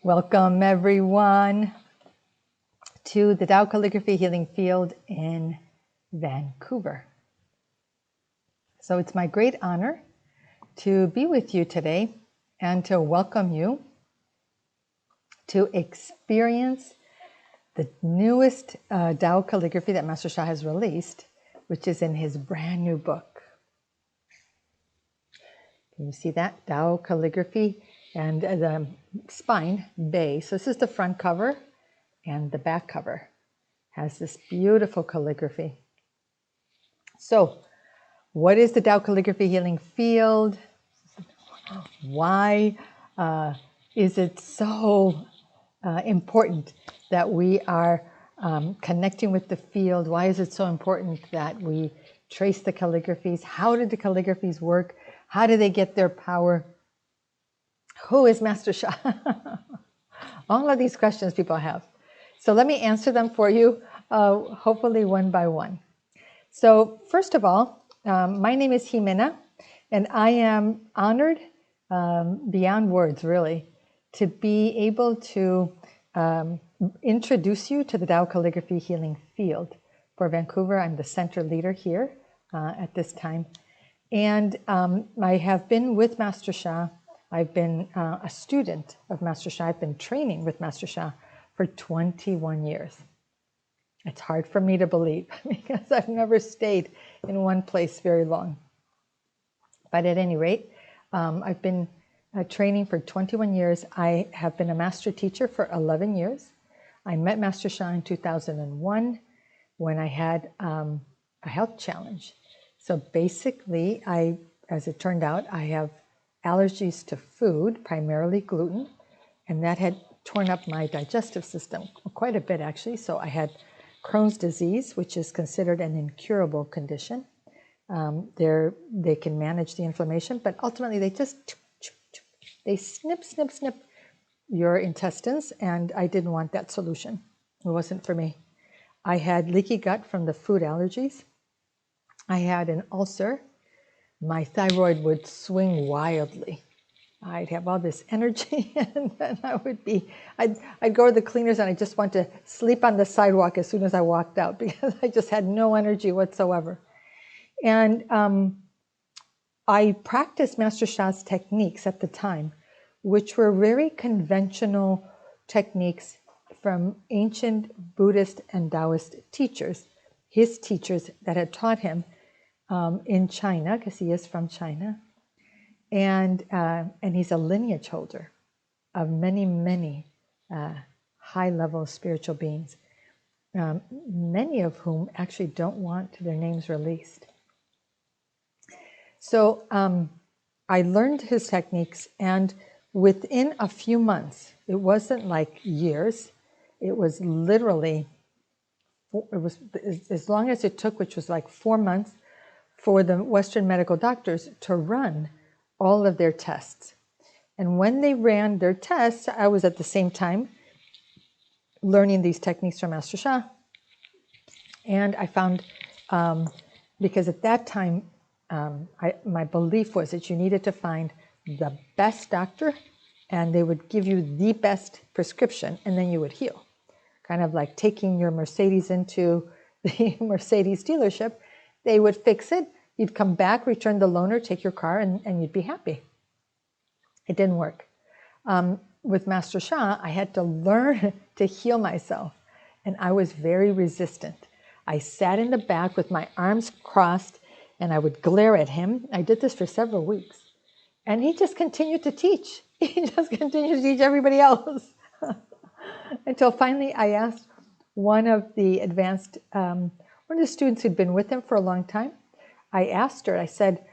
Welcome everyone to the Dow Calligraphy Healing Field in Vancouver. So it's my great honor to be with you today and to welcome you to experience the newest Dow Calligraphy that Master Sha has released, which is in his brand new book. Can you see that? Dow Calligraphy and the spine base. So this is the front cover, and the back cover has this beautiful calligraphy. So what is the Dow Calligraphy Healing Field? Why is it so important that we are connecting with the field? Why is it so important that we trace the calligraphies? How did the calligraphies work? How do they get their power? Who is Master Sha? All of these questions people have. So let me answer them for you, hopefully one by one. So first of all, my name is Jimena, and I am honored beyond words, really, to be able to introduce you to the Dow Calligraphy Healing Field for Vancouver. I'm the center leader here at this time. And I have been with Master Sha. I've been a student of Master Sha. I've been training with Master Sha for 21 years. It's hard for me to believe because I've never stayed in one place very long. But at any rate, I've been training for 21 years. I have been a master teacher for 11 years. I met Master Sha in 2001 when I had a health challenge. So basically, as it turned out, I have allergies to food, primarily gluten, and that had torn up my digestive system quite a bit, actually. So I had Crohn's disease, which is considered an incurable condition. They can manage the inflammation, but ultimately they snip your intestines, and I didn't want that solution. It wasn't for me. I had leaky gut from the food allergies. I had an ulcer. My thyroid would swing wildly. I'd have all this energy, and then I'd go to the cleaners, and I just want to sleep on the sidewalk as soon as I walked out because I just had no energy whatsoever. And I practiced Master Sha's techniques at the time, which were very conventional techniques from ancient Buddhist and Taoist teachers, his teachers that had taught him in China, because he is from China, and he's a lineage holder of many high-level spiritual beings, many of whom actually don't want their names released. So I learned his techniques, and within a few months, it wasn't like years, it was literally, it was as long as it took, which was like 4 months, for the Western medical doctors to run all of their tests. And when they ran their tests, I was at the same time learning these techniques from Master Sha. And I found, because at that time, my belief was that you needed to find the best doctor, and they would give you the best prescription, and then you would heal. Kind of like taking your Mercedes into the Mercedes dealership. They would fix it, you'd come back, return the loaner, take your car, and you'd be happy. It didn't work. With Master Sha, I had to learn to heal myself, and I was very resistant. I sat in the back with my arms crossed, and I would glare at him. I did this for several weeks, and he just continued to teach. He just continued to teach everybody else. Until finally I asked one of the one of the students who'd been with him for a long time, I asked her, I said,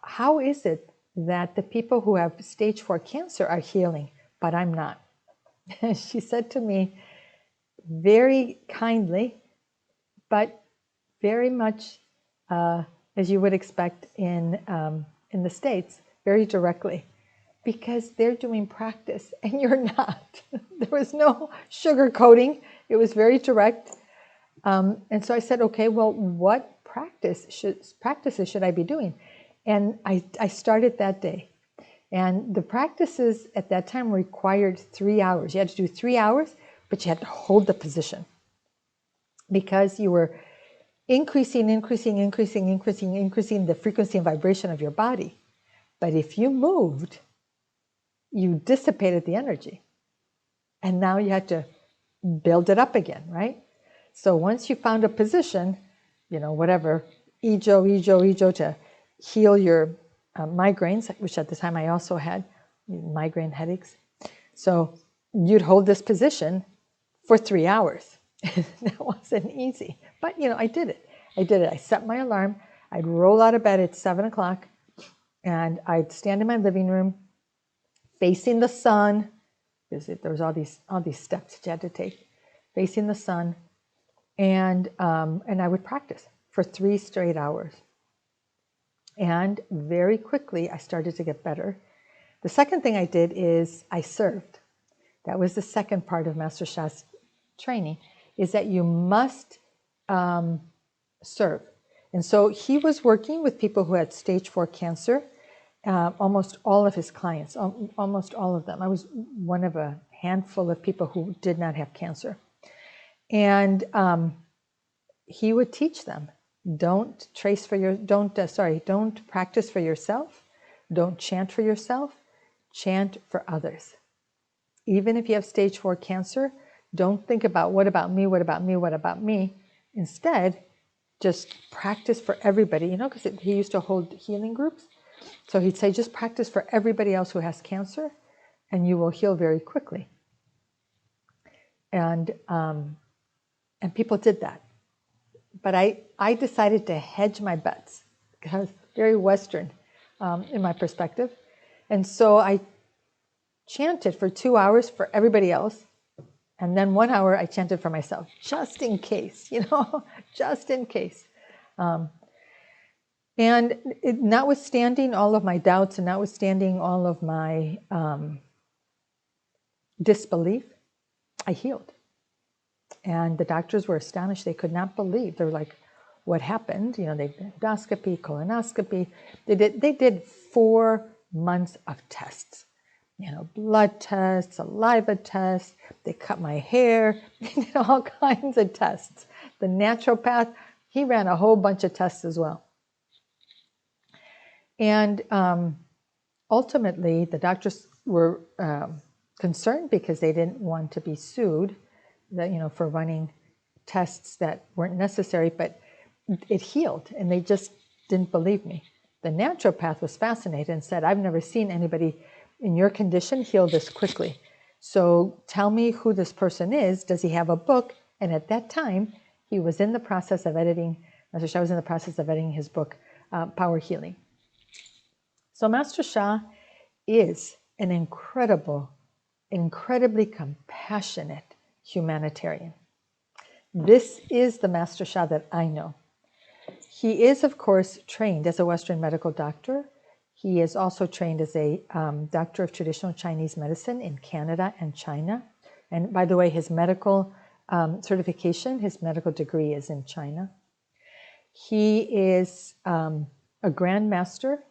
how is it that the people who have stage 4 cancer are healing, but I'm not? And she said to me, very kindly, but very much as you would expect in the States, very directly, because they're doing practice and you're not. There was no sugarcoating. It was very direct. And so I said, okay, well, what practices should I be doing? And I started that day. And the practices at that time required 3 hours. You had to do 3 hours, but you had to hold the position because you were increasing the frequency and vibration of your body. But if you moved, you dissipated the energy. And now you had to build it up again, right? So once you found a position, whatever, Ijo to heal your migraines, which at the time I also had migraine headaches. So you'd hold this position for 3 hours. That wasn't easy, but I did it. I set my alarm. I'd roll out of bed at 7 o'clock and I'd stand in my living room facing the sun, because there was all these steps that you had to take, facing the sun, and I would practice for 3 straight hours. And very quickly, I started to get better. The second thing I did is I served. That was the second part of Master Sha's training, is that you must serve. And so he was working with people who had stage 4 cancer, almost all of his clients, almost all of them. I was one of a handful of people who did not have cancer. And he would teach them, don't practice for yourself, don't chant for yourself, chant for others. Even if you have stage 4 cancer, don't think about what about me. Instead, just practice for everybody, because he used to hold healing groups. So he'd say, just practice for everybody else who has cancer and you will heal very quickly. And people did that. But I decided to hedge my bets because very Western in my perspective. And so I chanted for 2 hours for everybody else. And then 1 hour I chanted for myself, just in case, just in case. And notwithstanding all of my doubts and notwithstanding all of my disbelief, I healed. And the doctors were astonished. They could not believe. They were like, what happened? They did endoscopy, colonoscopy. They did 4 months of tests. Blood tests, saliva tests. They cut my hair. They did all kinds of tests. The naturopath, he ran a whole bunch of tests as well. And ultimately, the doctors were concerned because they didn't want to be sued, for running tests that weren't necessary, but it healed, and they just didn't believe me. The naturopath was fascinated and said, I've never seen anybody in your condition heal this quickly. So tell me who this person is. Does he have a book? And at that time, he was in the process of editing, Master Sha was in the process of editing his book, Power Healing. So Master Sha is an incredibly compassionate humanitarian. This is the Master Sha that I know. He is, of course, trained as a Western medical doctor. He is also trained as a doctor of traditional Chinese medicine in Canada and China. And by the way, his medical certification, his medical degree is in China. He is a Grand Master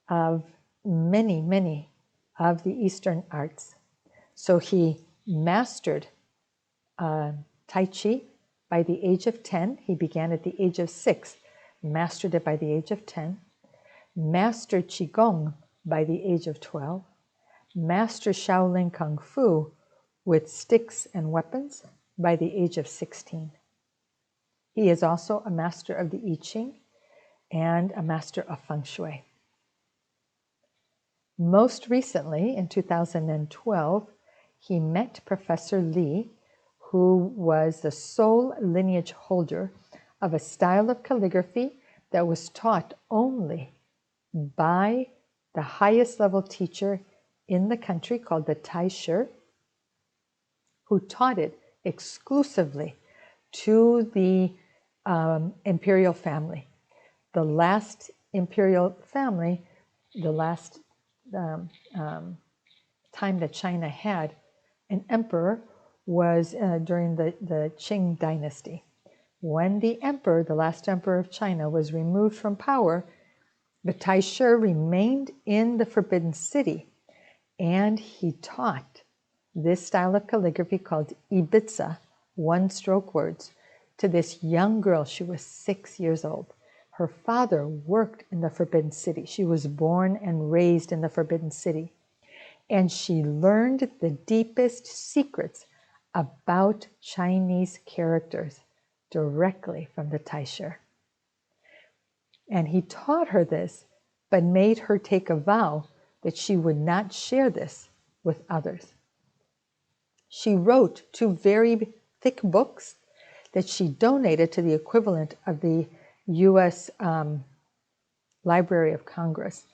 of many of the Eastern arts. So he mastered Tai Chi by the age of 10. He began at the age of 6, mastered it by the age of 10, mastered Qigong by the age of 12, mastered Shaolin Kung Fu with sticks and weapons by the age of 16. He is also a master of the I Ching and a master of Feng Shui. Most recently, in 2012, he met Professor Li, who was the sole lineage holder of a style of calligraphy that was taught only by the highest level teacher in the country called the Tai Shi, who taught it exclusively to the imperial family. The last imperial family, the last time that China had an emperor was during the Qing dynasty. When the emperor, the last emperor of China, was removed from power, the Tai Shi remained in the Forbidden City And he taught this style of calligraphy called Ibiza, one-stroke words, to this young girl. She was 6 years old. Her father worked in the Forbidden City. She was born and raised in the Forbidden City. And she learned the deepest secrets about Chinese characters directly from the Taisha. And he taught her this, but made her take a vow that she would not share this with others. She wrote 2 very thick books that she donated to the equivalent of the U.S. Library of Congress.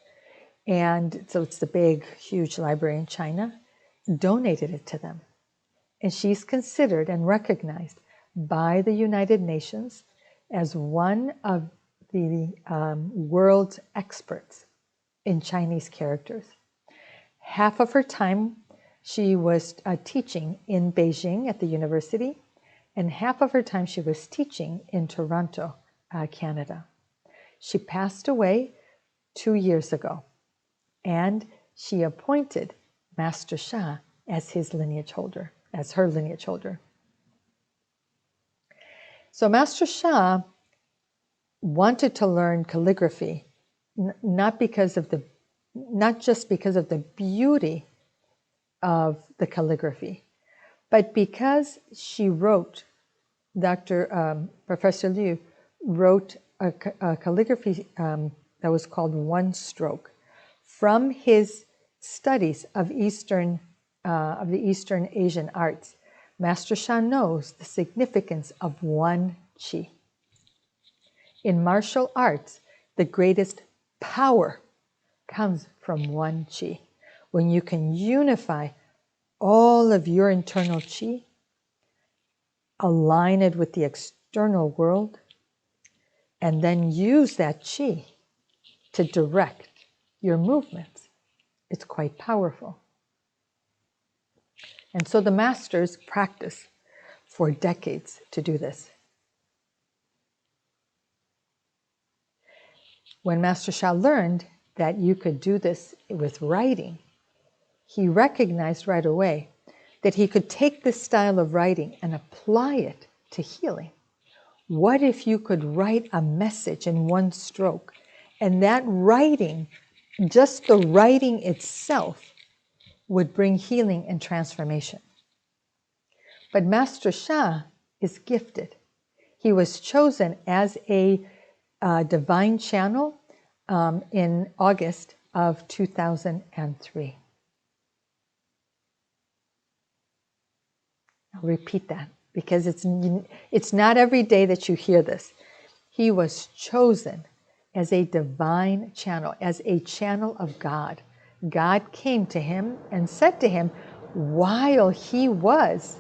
And so it's the big, huge library in China, donated it to them. And she's considered and recognized by the United Nations as one of the world's experts in Chinese characters. Half of her time she was teaching in Beijing at the university, and half of her time she was teaching in Toronto, Canada. She passed away 2 years ago, and she appointed Master Sha as his lineage holder, as her lineage holder. So Master Sha wanted to learn calligraphy, not just because of the beauty of the calligraphy, but because she wrote, Professor Liu wrote a calligraphy that was called One Stroke from his studies of the Eastern Asian arts. Master Sha knows the significance of one qi. In martial arts, the greatest power comes from one qi. When you can unify all of your internal qi, align it with the external world, and then use that qi to direct your movements, it's quite powerful. And so the masters practice for decades to do this. When Master Sha learned that you could do this with writing, he recognized right away that he could take this style of writing and apply it to healing. What if you could write a message in one stroke, and that writing, just the writing itself, would bring healing and transformation? But Master Sha is gifted. He was chosen as a divine channel in August of 2003. I'll repeat that because it's not every day that you hear this. He was chosen as a divine channel, as a channel of God. God came to him and said to him, while he was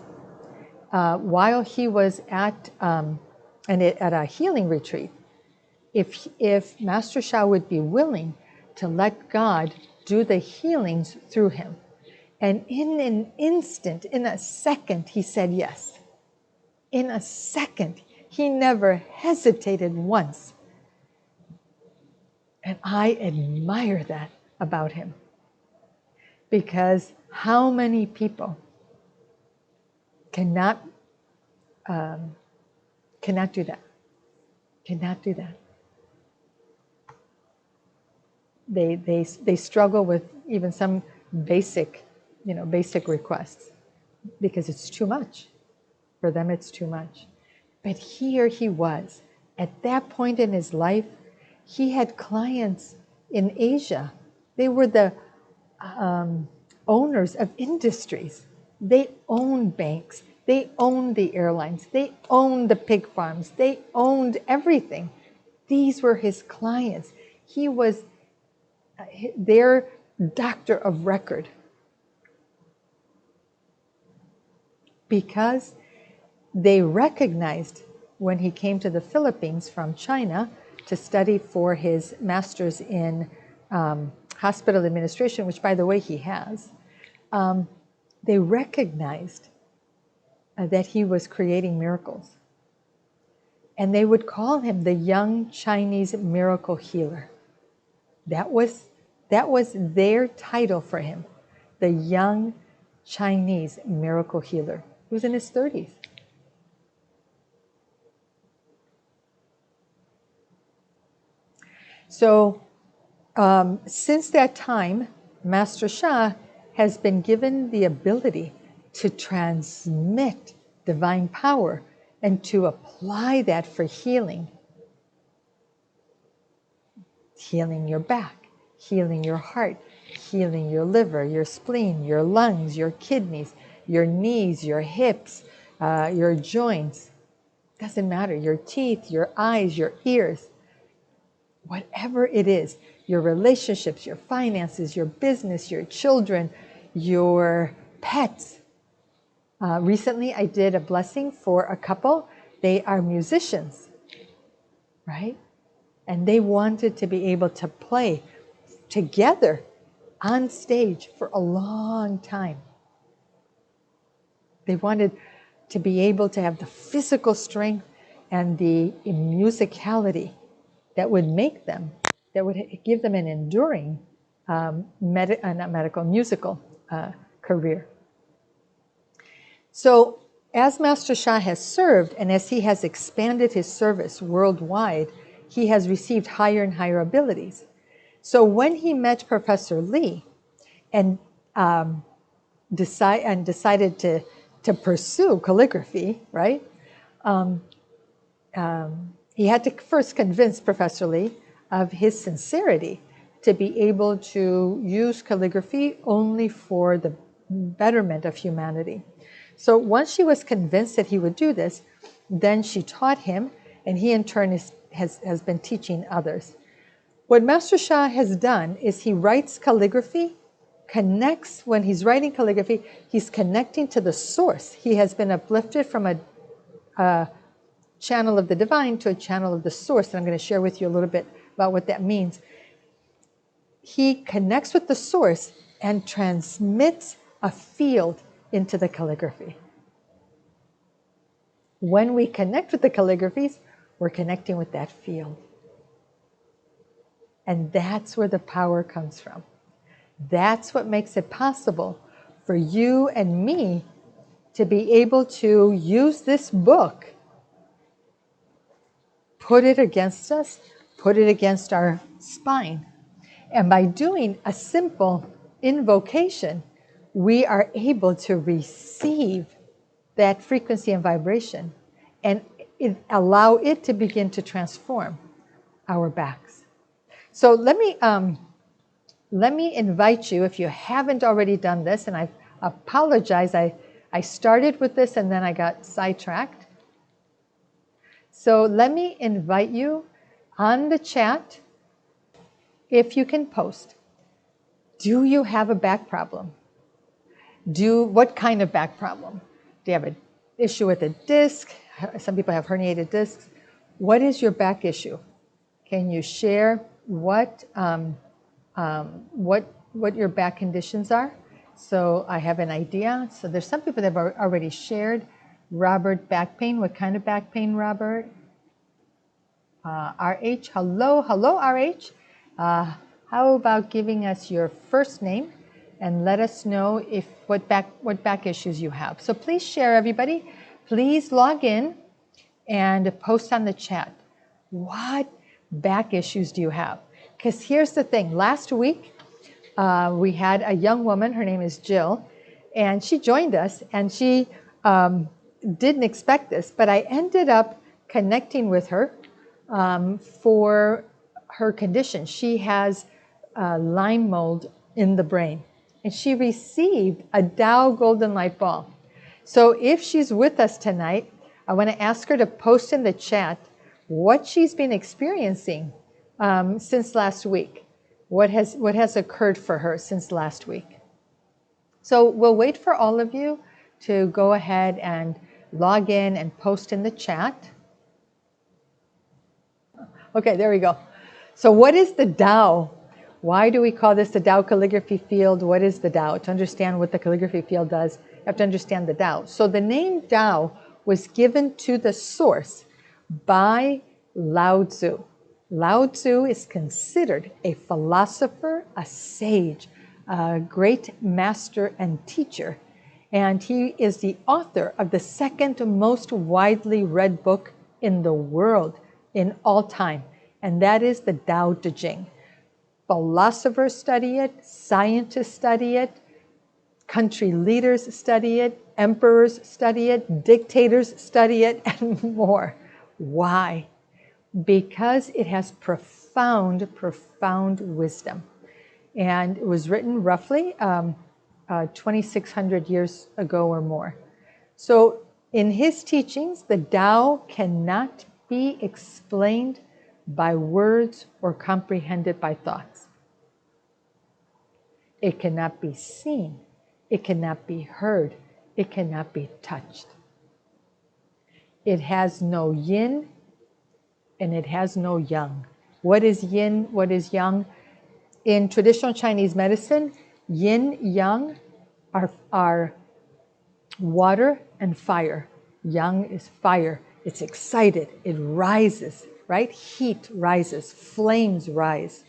at a healing retreat, if Master Sha would be willing to let God do the healings through him. And in an instant, in a second, he said yes. In a second, he never hesitated once. And I admire that about him. Because how many people cannot do that? Cannot do that. They struggle with even some basic requests because it's too much. For them, it's too much. But here he was. At that point in his life, he had clients in Asia. They were the owners of industries. They owned banks. They owned the airlines. They owned the pig farms. They owned everything. These were his clients. He was their doctor of record. Because they recognized when he came to the Philippines from China to study for his master's in hospital administration, which, by the way, he has, they recognized that he was creating miracles. And they would call him the young Chinese miracle healer. That was their title for him, the young Chinese miracle healer. He was in his 30s. So since that time, Master Sha has been given the ability to transmit divine power and to apply that for healing. Healing your back, healing your heart, healing your liver, your spleen, your lungs, your kidneys, your knees, your hips, your joints. Doesn't matter, your teeth, your eyes, your ears. Whatever it is, your relationships, your finances, your business, your children, your pets. Recently, I did a blessing for a couple. They are musicians, right? And they wanted to be able to play together on stage for a long time. They wanted to be able to have the physical strength and the musicality that would make them, that would give them an enduring musical career. So as Master Sha has served and as he has expanded his service worldwide, he has received higher and higher abilities. So when he met Professor Lee and decided to pursue calligraphy, right? He had to first convince Professor Lee of his sincerity to be able to use calligraphy only for the betterment of humanity. So once she was convinced that he would do this, then she taught him, and he in turn has been teaching others. What Master Sha has done is he writes calligraphy, when he's writing calligraphy, he's connecting to the source. He has been uplifted from a channel of the divine to a channel of the source, and I'm going to share with you a little bit about what that means. He connects with the source and transmits a field into the calligraphy. When we connect with the calligraphies, we're connecting with that field. And that's where the power comes from. That's what makes it possible for you and me to be able to use this book, put it against us, put it against our spine. And by doing a simple invocation, we are able to receive that frequency and vibration and allow it to begin to transform our backs. So let me invite you, if you haven't already done this, and I apologize, I started with this and then I got sidetracked. So let me invite you on the chat, if you can post. Do you have a back problem? What kind of back problem? Do you have an issue with a disc? Some people have herniated discs. What is your back issue? Can you share what your back conditions are? So I have an idea. So there's some people that have already shared. Robert, back pain. What kind of back pain, Robert? RH, hello, RH. How about giving us your first name and let us know what back issues you have. So please share, everybody. Please log in and post on the chat. What back issues do you have? Because here's the thing. Last week, we had a young woman, her name is Jill, and she joined us, and she didn't expect this, but I ended up connecting with her for her condition. She has Lyme mold in the brain, and she received a Dow Golden Light Ball. So if she's with us tonight, I want to ask her to post in the chat what she's been experiencing since last week. What has occurred for her since last week? So we'll wait for all of you to go ahead and log in and post in the chat. Okay, there we go. So what is the Dow? Why do we call this the Dow calligraphy field? What is the Dow? To understand what the calligraphy field does, you have to understand the Dow. So the name Dow was given to the source by Lao Tzu. Lao Tzu is considered a philosopher, a sage, a great master and teacher. And he is the author of the second most widely read book in the world in all time. And that is the Tao Te Ching. Philosophers study it, scientists study it, country leaders study it, emperors study it, dictators study it, and more. Why? Because it has profound, profound wisdom. And it was written roughly 2,600 years ago or more. So in his teachings, the Tao cannot be explained by words or comprehended by thoughts. It cannot be seen. It cannot be heard. It cannot be touched. It has no yin and it has no yang. What is yin? What is yang? In traditional Chinese medicine, yin, yang are water and fire. Yang is fire. It's excited. It rises, right? Heat rises. Flames rise.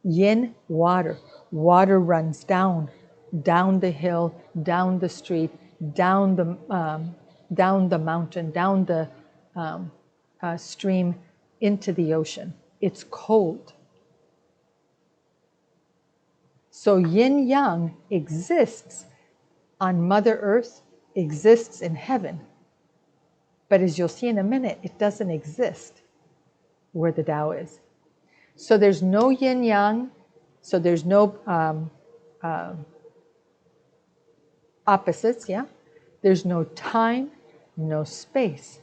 Yin, water. Water runs down the hill, down the street, down the mountain, down the stream, into the ocean. It's cold. So yin yang exists on Mother Earth, exists in heaven. But as you'll see in a minute, it doesn't exist where the Tao is. So there's no yin yang, so there's no opposites, yeah? There's no time, no space.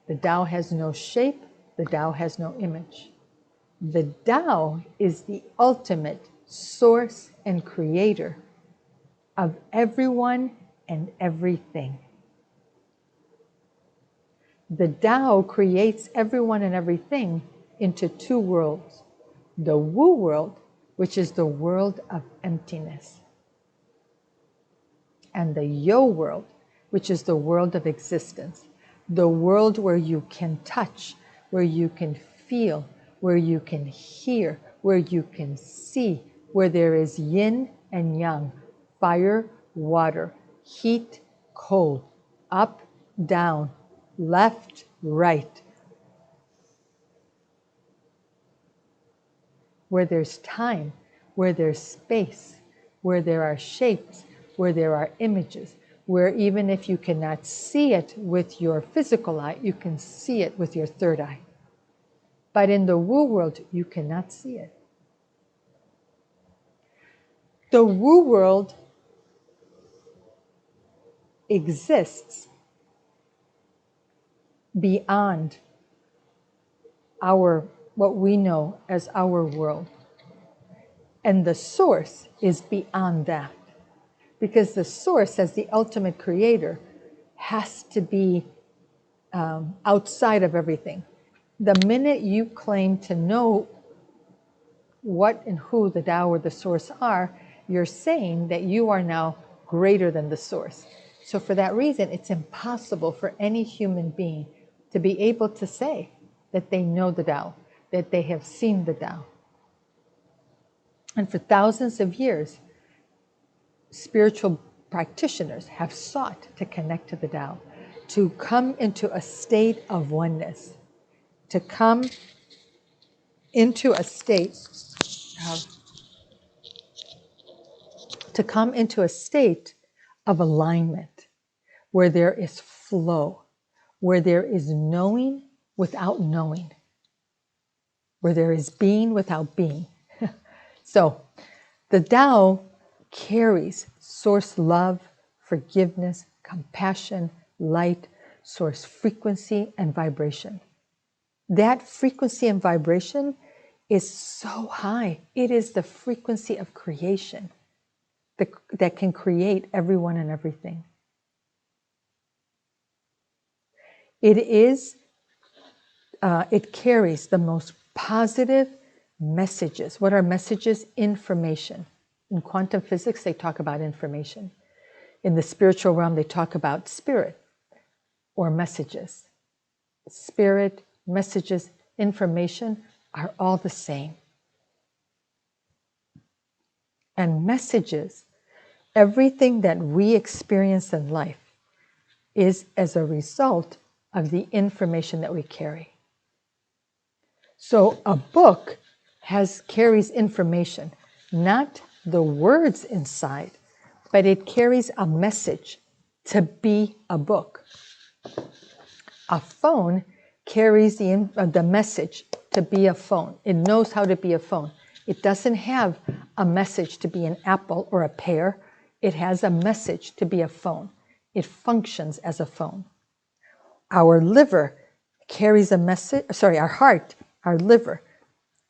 The Tao has no shape, the Tao has no image. The Tao is the ultimate source and creator of everyone and everything. The Tao creates everyone and everything into two worlds. The Wu world, which is the world of emptiness, and the Yo world, which is the world of existence, the world where you can touch, where you can feel, where you can hear, where you can see, where there is yin and yang, fire, water, heat, cold, up, down, left, right. Where there's time, where there's space, where there are shapes, where there are images, where even if you cannot see it with your physical eye, you can see it with your third eye. But in the Wu world, you cannot see it. The Wu world exists beyond what we know as our world. And the source is beyond that. Because the source, as the ultimate creator, has to be outside of everything. The minute you claim to know what and who the Tao or the source are, you're saying that you are now greater than the source. So for that reason, it's impossible for any human being to be able to say that they know the Tao, that they have seen the Tao. And for thousands of years, spiritual practitioners have sought to connect to the Tao, to come into a state of oneness, to come into a state of alignment, where there is flow, where there is knowing without knowing, where there is being without being. So the Tao carries source love, forgiveness, compassion, light, source frequency and vibration. That frequency and vibration is so high. It is the frequency of creation that can create everyone and everything. It carries the most positive messages. What are messages? Information. In quantum physics, they talk about information. In the spiritual realm, they talk about spirit or messages. Spirit, messages, information are all the same. and messages, everything that we experience in life is as a result of the information that we carry. So a book carries information, not the words inside, but it carries a message to be a book. A phone carries the message to be a phone. It knows how to be a phone. It doesn't have a message to be an apple or a pear. It has a message to be a phone. It functions as a phone. Our liver carries a message, our heart, our liver,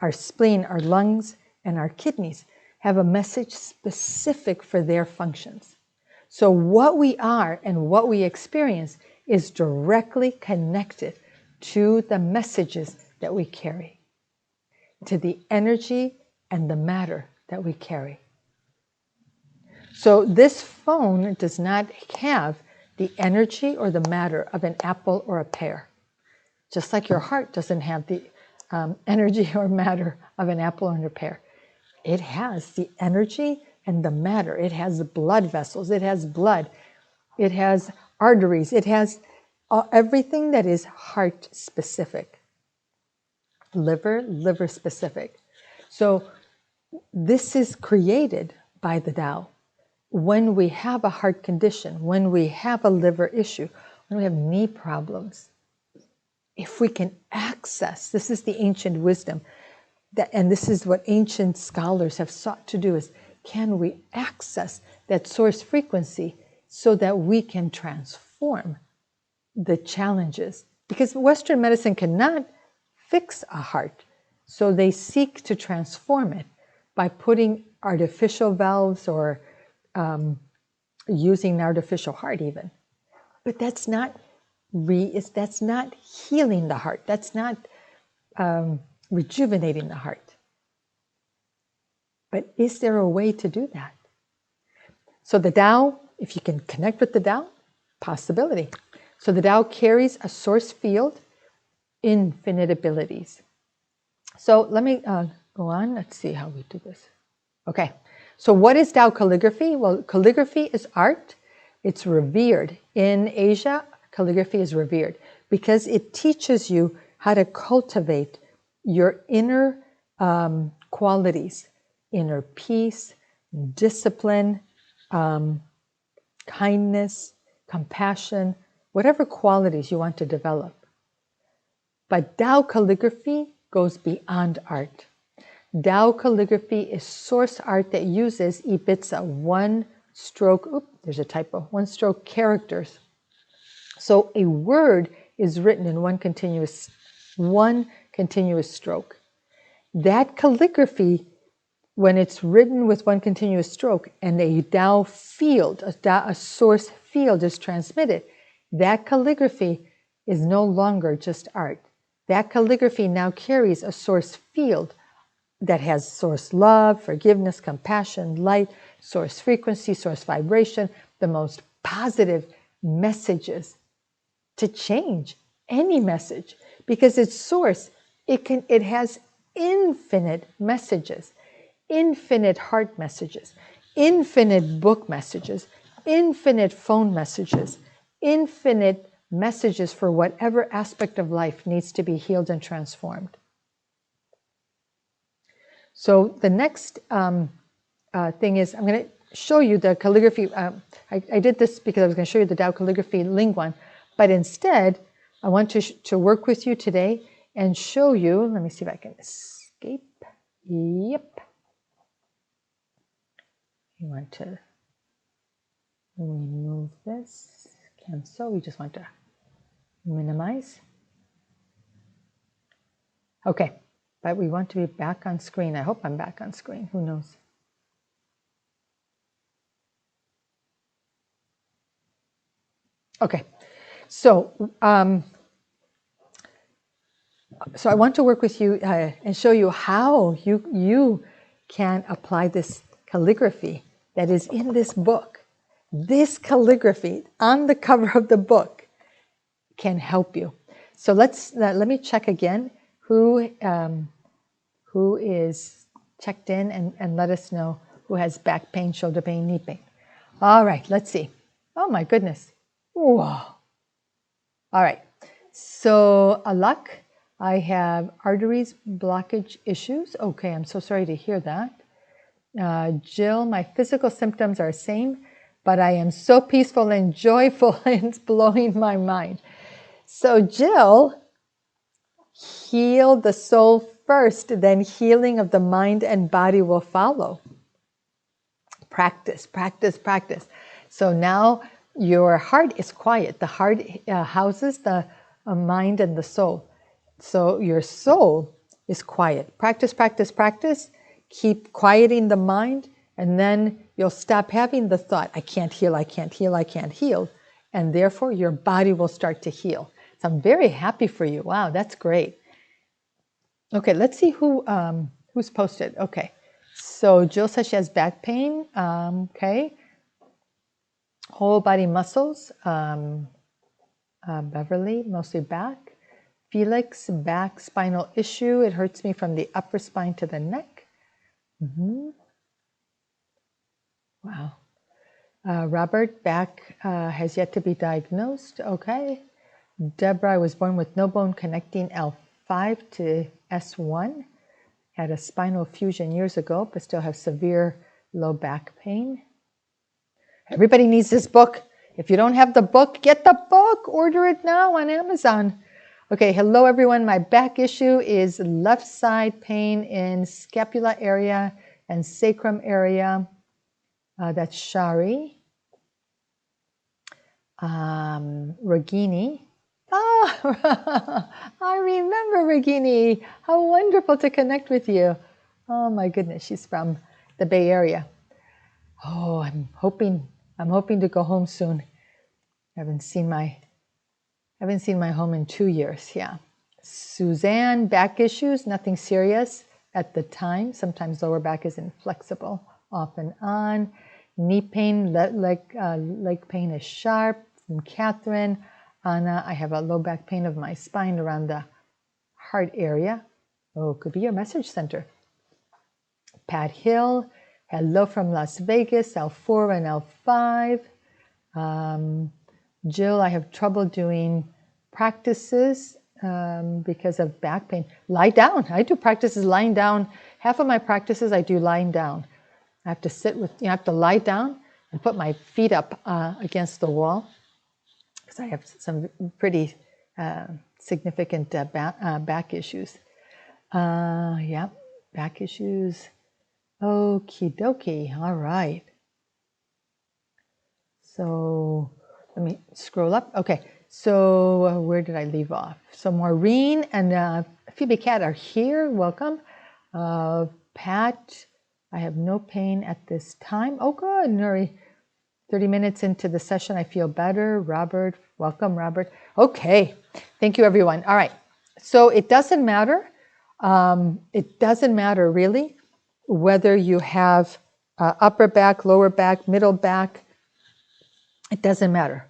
our spleen, our lungs, and our kidneys have a message specific for their functions. So what we are and what we experience is directly connected to the messages that we carry, to the energy and the matter that we carry. So this phone does not have the energy or the matter of an apple or a pear, just like your heart doesn't have the energy or matter of an apple or a pear. It has the energy and the matter. It has blood vessels. It has blood. It has arteries. It has everything that is heart specific. Liver specific. So this is created by the Tao. When we have a heart condition, when we have a liver issue, when we have knee problems, if we can access, this is the ancient wisdom, and this is what ancient scholars have sought to do, is can we access that source frequency so that we can transform the challenges? Because Western medicine cannot fix a heart, so they seek to transform it by putting artificial valves or using an artificial heart even. But that's not healing the heart. That's not rejuvenating the heart. But is there a way to do that? So the Tao, if you can connect with the Tao, possibility. So the Tao carries a source field, infinite abilities. So let me go on. Let's see how we do this. Okay. So what is Tao calligraphy? Well, calligraphy is art. It's revered. In Asia, calligraphy is revered because it teaches you how to cultivate your inner qualities, inner peace, discipline, kindness, compassion, whatever qualities you want to develop. But Tao calligraphy goes beyond art. Tao calligraphy is source art that uses Ibiza one-stroke characters. So a word is written in one continuous stroke. That calligraphy, when it's written with one continuous stroke and a Tao field, a source field is transmitted, that calligraphy is no longer just art. That calligraphy now carries a source field that has source love, forgiveness, compassion, light, source frequency, source vibration, the most positive messages to change any message, because its source, it has infinite messages, infinite heart messages, infinite book messages, infinite phone messages, infinite messages for whatever aspect of life needs to be healed and transformed. So the next thing is, I'm going to show you the calligraphy. I did this because I was going to show you the Tao calligraphy Lingguan, but instead, I want to work with you today and show you, let me see if I can escape. Yep. You want to remove this, cancel. We just want to minimize. Okay. But we want to be back on screen. I hope I'm back on screen. Who knows? Okay. So, so I want to work with you and show you how you can apply this calligraphy that is in this book. This calligraphy on the cover of the book can help you. So let me check again. Who is checked in and let us know who has back pain, shoulder pain, knee pain. All right, let's see. Oh my goodness. Whoa. All right. So, Alak, I have arteries blockage issues. Okay, I'm so sorry to hear that. Jill, my physical symptoms are the same, but I am so peaceful and joyful, and it's blowing my mind. So, Jill, heal the soul first, then healing of the mind and body will follow. Practice, practice, practice. So now your heart is quiet. The heart houses the mind and the soul. So your soul is quiet. Practice, practice, practice. Keep quieting the mind, and then you'll stop having the thought, I can't heal, I can't heal, I can't heal. And therefore your body will start to heal. So I'm very happy for you. Wow, that's great. Okay, let's see who's posted. Okay, so Jill says she has back pain. Okay, whole body muscles. Beverly, mostly back. Felix, back spinal issue. It hurts me from the upper spine to the neck. Wow. Robert, back has yet to be diagnosed. Okay. Deborah, I was born with no bone connecting L5 to S1. Had a spinal fusion years ago, but still have severe low back pain. Everybody needs this book. If you don't have the book, get the book. Order it now on Amazon. Okay, hello everyone. My back issue is left side pain in scapula area and sacrum area. That's Shari. Ragini. Oh, I remember Ragini. How wonderful to connect with you. Oh my goodness, she's from the Bay Area. Oh, I'm hoping to go home soon. I haven't seen my home in 2 years. Yeah. Suzanne, back issues, nothing serious at the time. Sometimes lower back is inflexible, off and on. Knee pain, leg pain is sharp. From Catherine. Anna, I have a low back pain of my spine around the heart area. Oh, could be your message center. Pat Hill, hello from Las Vegas, L4 and L5. Jill, I have trouble doing practices because of back pain. Lie down. I do practices lying down. Half of my practices I do lying down. I have to I have to lie down and put my feet up against the wall because I have some pretty significant back issues. Yeah, back issues. Okie dokie. All right. So let me scroll up. Okay. So where did I leave off? So Maureen and Phoebe Cat are here. Welcome. Pat, I have no pain at this time. Oh, good. Nuri, 30 minutes into the session, I feel better. Robert, welcome, Robert. Okay. Thank you, everyone. All right. So it doesn't matter. It doesn't matter really whether you have upper back, lower back, middle back. It doesn't matter.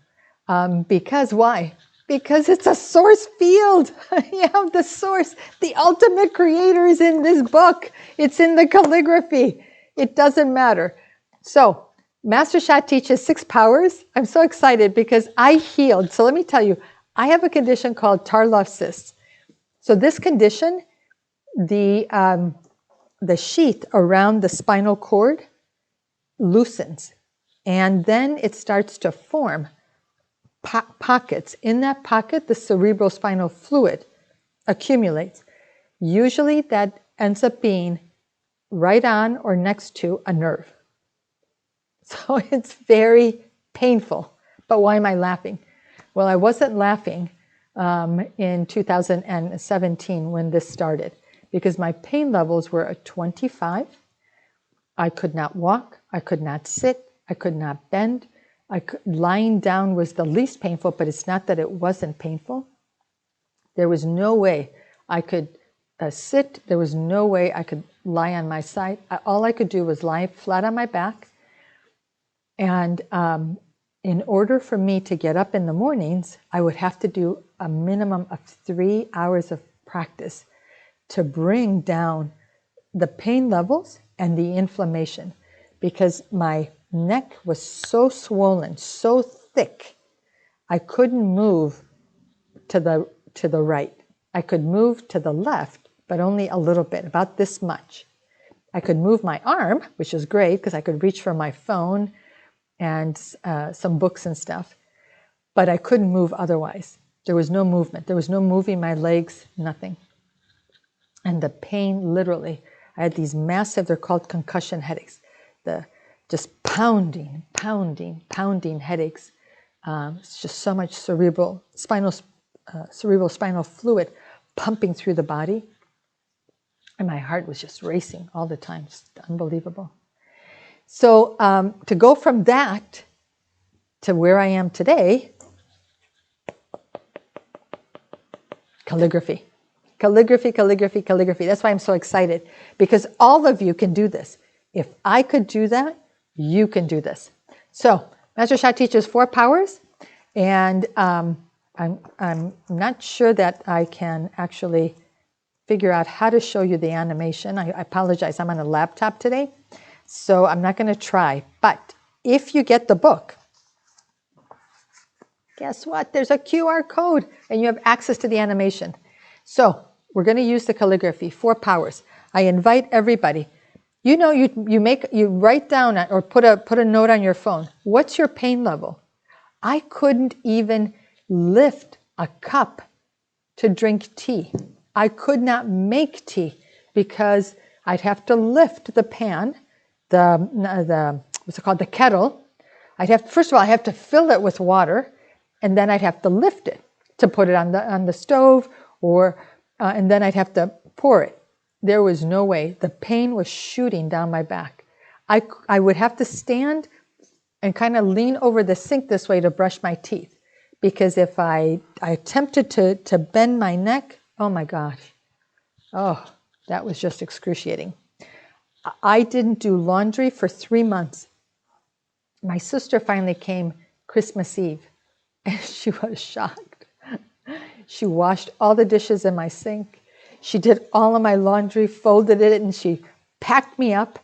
Because why? Because it's a source field. You have the source. The ultimate creator is in this book. It's in the calligraphy. It doesn't matter. So Master Sha teaches 6 powers. I'm so excited because I healed. So let me tell you, I have a condition called Tarlov cysts. So this condition, the sheath around the spinal cord loosens. And then it starts to form pockets. In that pocket, the cerebrospinal fluid accumulates. Usually that ends up being right on or next to a nerve. So it's very painful. But why am I laughing? Well, I wasn't laughing in 2017 when this started because my pain levels were at 25. I could not walk. I could not sit. I could not bend. Lying down was the least painful, but it's not that it wasn't painful. There was no way I could sit. There was no way I could lie on my side. All I could do was lie flat on my back. And in order for me to get up in the mornings, I would have to do a minimum of 3 hours of practice to bring down the pain levels and the inflammation. because my neck was so swollen, so thick, I couldn't move to the right. I could move to the left, but only a little bit, about this much. I could move my arm, which is great because I could reach for my phone and some books and stuff, but I couldn't move otherwise. There was no movement. There was no moving my legs, nothing. And the pain, literally, I had these massive, they're called concussion headaches, the just pounding headaches. It's just so much cerebral spinal fluid pumping through the body. And my heart was just racing all the time. Just unbelievable. So to go from that to where I am today, calligraphy. Calligraphy. That's why I'm so excited, because all of you can do this. If I could do that, you can do this. So Master Sha teaches 4 powers, and I'm not sure that I can actually figure out how to show you the animation. I apologize, I'm on a laptop today, so I'm not going to try. But if you get the book, guess what? There's a QR code, and you have access to the animation. So we're going to use the calligraphy, 4 powers. I invite everybody. You know, you write down or put a note on your phone. What's your pain level? I couldn't even lift a cup to drink tea. I could not make tea because I'd have to lift the pan, what's it called, the kettle. First of all, I have to fill it with water, and then I'd have to lift it to put it on the stove, and then I'd have to pour it. There was no way. The pain was shooting down my back. I would have to stand and kind of lean over the sink this way to brush my teeth, because if I attempted to bend my neck, oh my gosh, that was just excruciating. I didn't do laundry for 3 months. My sister finally came Christmas Eve, and she was shocked. She washed all the dishes in my sink. She did all of my laundry, folded it, and she packed me up.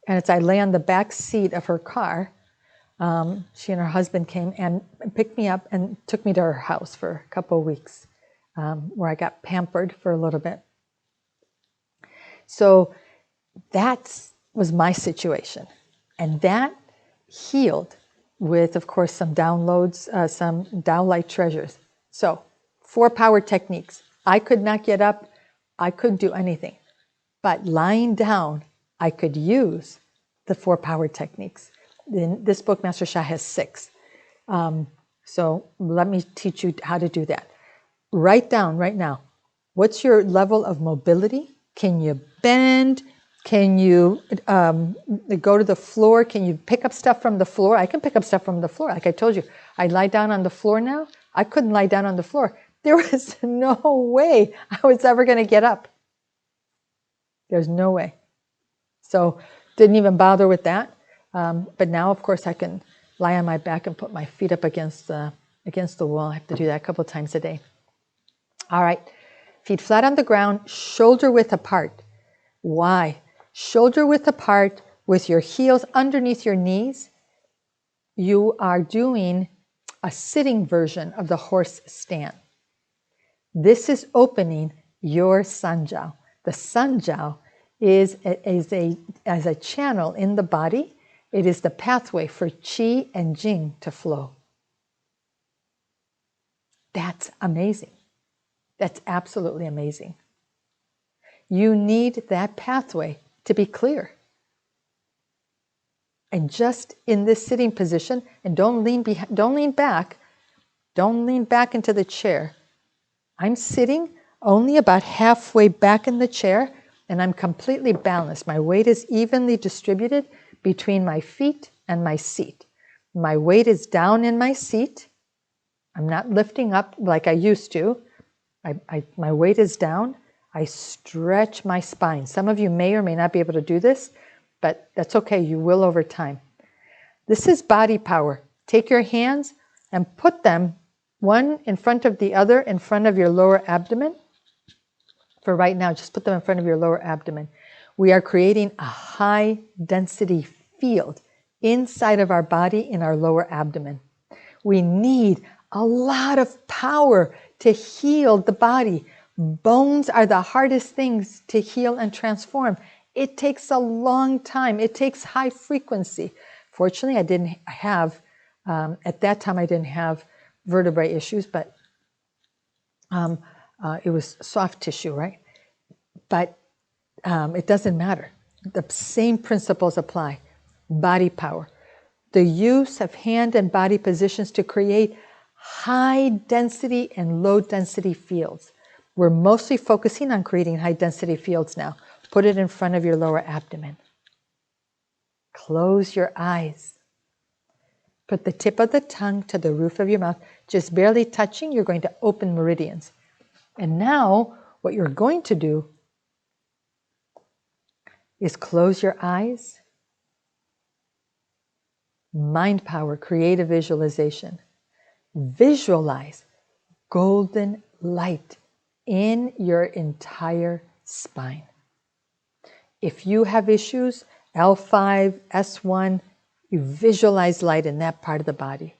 And as I lay on the back seat of her car, she and her husband came and picked me up and took me to her house for a couple of weeks, where I got pampered for a little bit. So that was my situation. And that healed with, of course, some downloads, some Tao Light treasures. So 4 power techniques. I could not get up. I couldn't do anything. But lying down, I could use the 4 power techniques. In this book, Master Sha has 6. So let me teach you how to do that. Write down right now, what's your level of mobility? Can you bend? Can you go to the floor? Can you pick up stuff from the floor? I can pick up stuff from the floor. Like I told you, I lie down on the floor now. I couldn't lie down on the floor. There was no way I was ever going to get up. There's no way. So didn't even bother with that. But now, of course, I can lie on my back and put my feet up against the wall. I have to do that a couple of times a day. All right. Feet flat on the ground, shoulder width apart. Why? Shoulder width apart with your heels underneath your knees. You are doing a sitting version of the horse stand. This is opening your sanjiao. The sanjiao is as a channel in the body. It is the pathway for qi and jing to flow. That's amazing. That's absolutely amazing. You need that pathway to be clear. And just in this sitting position, and don't lean back into the chair. I'm sitting only about halfway back in the chair, and I'm completely balanced. My weight is evenly distributed between my feet and my seat. My weight is down in my seat. I'm not lifting up like I used to. My weight is down. I stretch my spine. Some of you may or may not be able to do this, but that's okay. You will over time. This is body power. Take your hands and put them one in front of the other in front of your lower abdomen. For right now, just put them in front of your lower abdomen. We are creating a high density field inside of our body in our lower abdomen. We need a lot of power to heal the body. Bones are the hardest things to heal and transform. It takes a long time. It takes high frequency. Fortunately, I didn't have, at that time, I didn't have vertebrae issues, but it was soft tissue, right? But it doesn't matter. The same principles apply. Body power. The use of hand and body positions to create high density and low density fields. We're mostly focusing on creating high density fields now. Put it in front of your lower abdomen. Close your eyes. Put the tip of the tongue to the roof of your mouth, just barely touching. You're going to open meridians. And now what you're going to do is close your eyes. Mind power, creative visualization. Visualize golden light in your entire spine. If you have issues, L5, S1, you visualize light in that part of the body.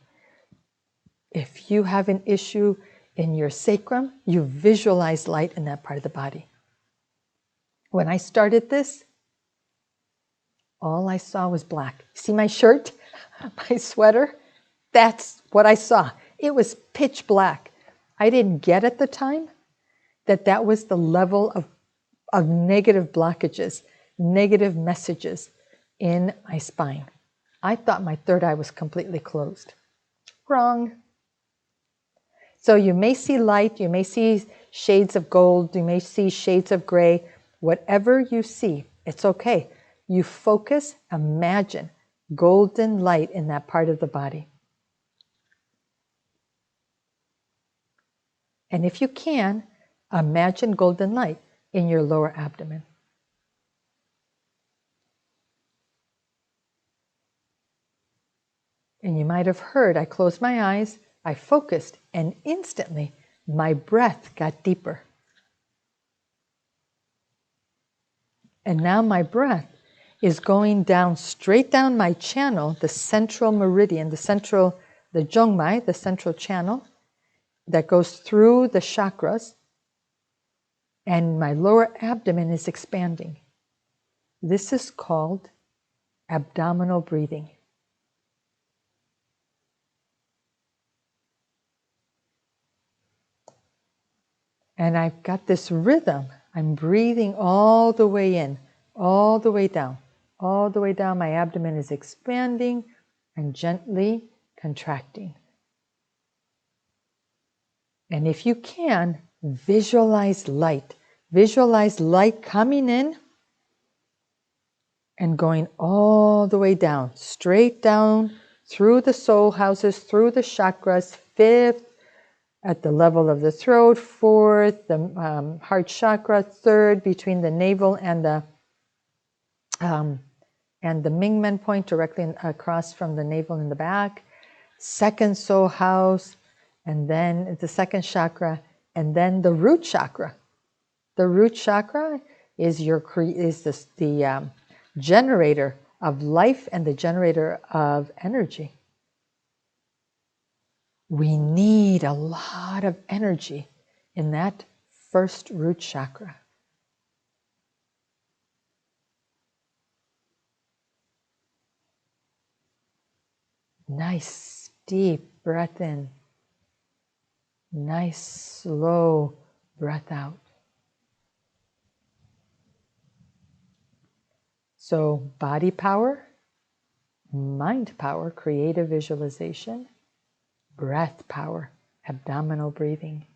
If you have an issue in your sacrum, you visualize light in that part of the body. When I started this, all I saw was black. See my shirt, my sweater? That's what I saw. It was pitch black. I didn't get at the time that was the level of negative blockages, negative messages in my spine. I thought my third eye was completely closed. Wrong. So you may see light, you may see shades of gold, you may see shades of gray. Whatever you see, it's okay. You focus, imagine golden light in that part of the body. And if you can, imagine golden light in your lower abdomen. And you might have heard, I closed my eyes, I focused, and instantly my breath got deeper. And now my breath is going down, straight down my channel, the central meridian, the Zhongmai, the central channel that goes through the chakras, and my lower abdomen is expanding. This is called abdominal breathing. And I've got this rhythm. I'm breathing all the way in, all the way down, all the way down. My abdomen is expanding and gently contracting. And if you can, visualize light. Visualize light coming in and going all the way down, straight down through the soul houses, through the chakras, fifth, at the level of the throat, fourth, the heart chakra, third, between the navel and the Mingmen point directly across from the navel in the back, second soul house, and then the second chakra, and then the root chakra. The root chakra is the generator of life and the generator of energy. We need a lot of energy in that first root chakra. Nice deep breath in. Nice slow breath out. So body power, mind power, creative visualization, breath power, abdominal breathing.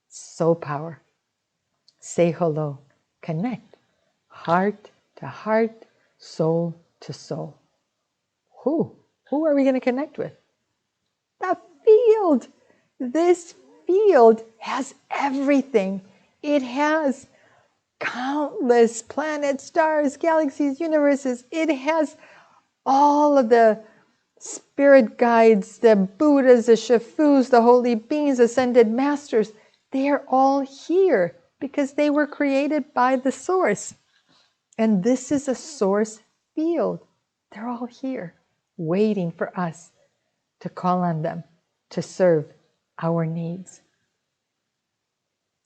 Soul power, say hello, connect, heart to heart, soul to soul. Who are we going to connect with? The field. This field has everything. It has countless planets, stars, galaxies, universes. It has all of the spirit guides, the Buddhas, the Shifus, the holy beings, ascended masters. They are all here because they were created by the source. And this is a source field. They're all here, waiting for us to call on them to serve our needs.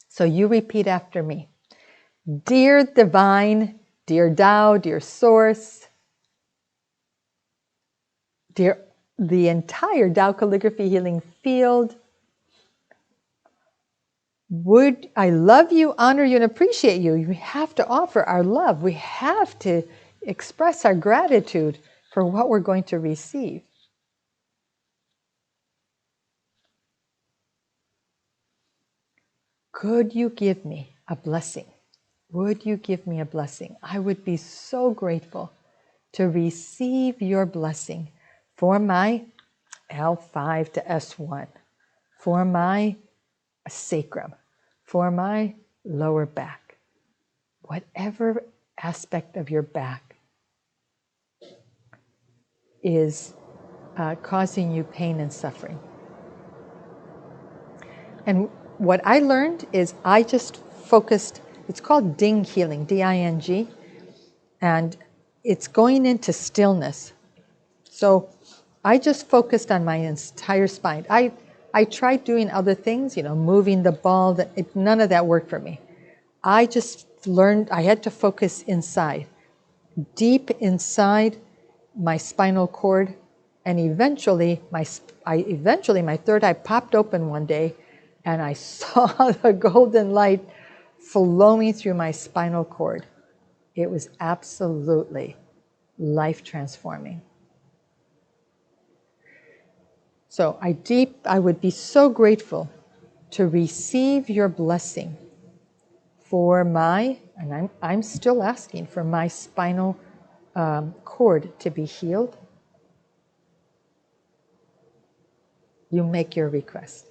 So you repeat after me. Dear Divine, dear Tao, dear Source, dear the entire Tao Calligraphy Healing field, would I love you, honor you, and appreciate you. We have to offer our love. We have to express our gratitude for what we're going to receive. Could you give me a blessing? Would you give me a blessing? I would be so grateful to receive your blessing for my L5 to S1, for my sacrum, for my lower back, whatever aspect of your back is causing you pain and suffering. And what I learned is I just focused, it's called Ding healing, D-I-N-G, and it's going into stillness. So I just focused on my entire spine. I tried doing other things, moving the ball, none of that worked for me. I just learned I had to focus inside, deep inside my spinal cord, and eventually my third eye popped open one day, and I saw the golden light flowing through my spinal cord. It was absolutely life transforming. So I would be so grateful to receive your blessing for and I'm still asking for my spinal cord to be healed. You make your request.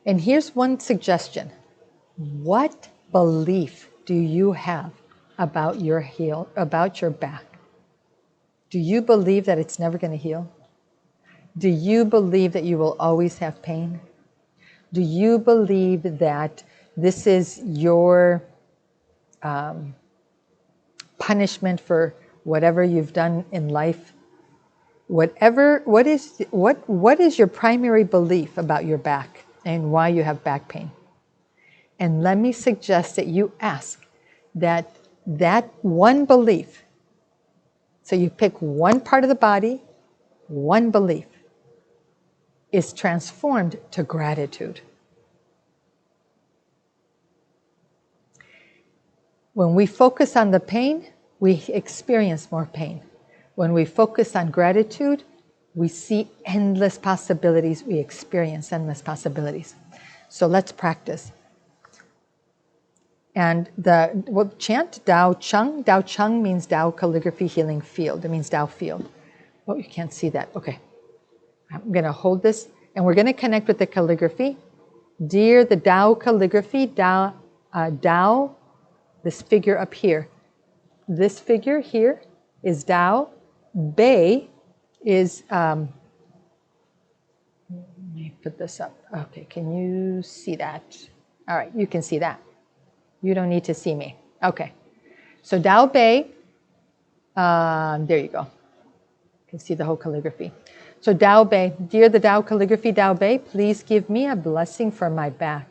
And here's one suggestion. What belief do you have about your back? Do you believe that it's never going to heal? Do you believe that you will always have pain? Do you believe that this is your punishment for whatever you've done in life? What is your primary belief about your back and why you have back pain? And let me suggest that you ask that one belief, so you pick one part of the body, one belief, is transformed to gratitude. When we focus on the pain, we experience more pain. When we focus on gratitude, we see endless possibilities, we experience endless possibilities. So let's practice. And we'll chant Dao Cheng. Dao Cheng means Dao Calligraphy Healing Field. It means Dao Field. Oh, you can't see that. Okay. I'm going to hold this, and we're going to connect with the calligraphy. Dear the Dao Calligraphy, Dao, this figure up here. This figure here is Dao. Bei is, let me put this up. Okay, can you see that? All right, you can see that. You don't need to see me. Okay, so Dao Bei, there you go. You can see the whole calligraphy. So Dao Bei, dear the Dao Calligraphy, Dao Bei, please give me a blessing for my back.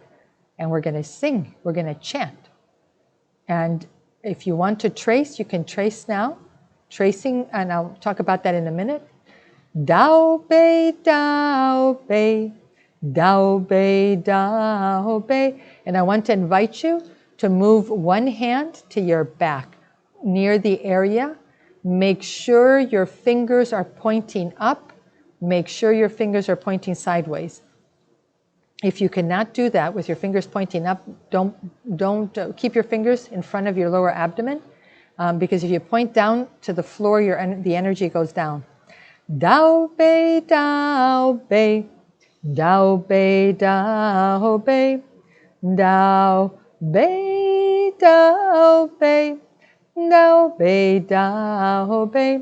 And we're going to sing, we're going to chant. And if you want to trace, you can trace now. Tracing, and I'll talk about that in a minute. Dao Bei, Dao Bei, Dao Bei, Dao Bei. And I want to invite you to move one hand to your back near the area. Make sure your fingers are pointing up. Make sure your fingers are pointing sideways. If you cannot do that with your fingers pointing up, don't keep your fingers in front of your lower abdomen, because if you point down to the floor, the energy goes down. Dao Bei, Dao Bei, Dao Bei, Dao Bei, Dao Bei, Dao Bei, Dao Bei, Dao Bei,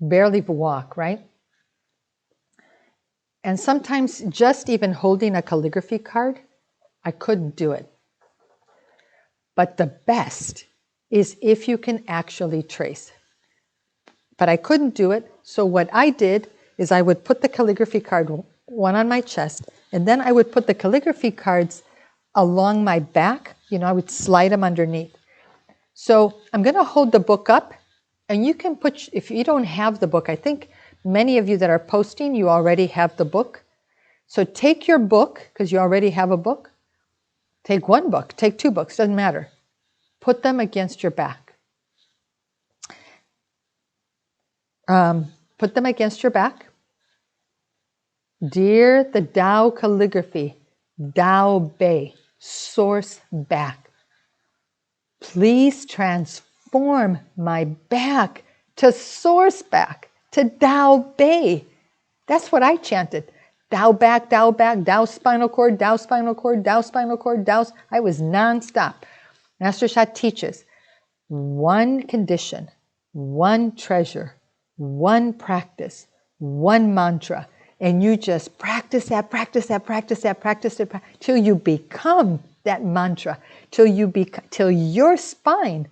barely walk, right? And sometimes just even holding a calligraphy card, I couldn't do it. But the best is if you can actually trace. But I couldn't do it, so what I did is I would put the calligraphy card one on my chest, and then I would put the calligraphy cards along my back. I would slide them underneath. So I'm going to hold the book up, and you can put, if you don't have the book, I think many of you that are posting, you already have the book. So take your book, because you already have a book. Take one book, take two books, doesn't matter. Put them against your back. Put them against your back. Dear the Dow Calligraphy, Dow Bay, source back. Please transform my back to source back, to Dow Bay. That's what I chanted. Dow back, Dow spinal cord, Dow spinal cord, Dow spinal cord, Dow. I was nonstop. Master Sha teaches one condition, one treasure, one practice, one mantra. And you just practice that, till you become that mantra, till your spine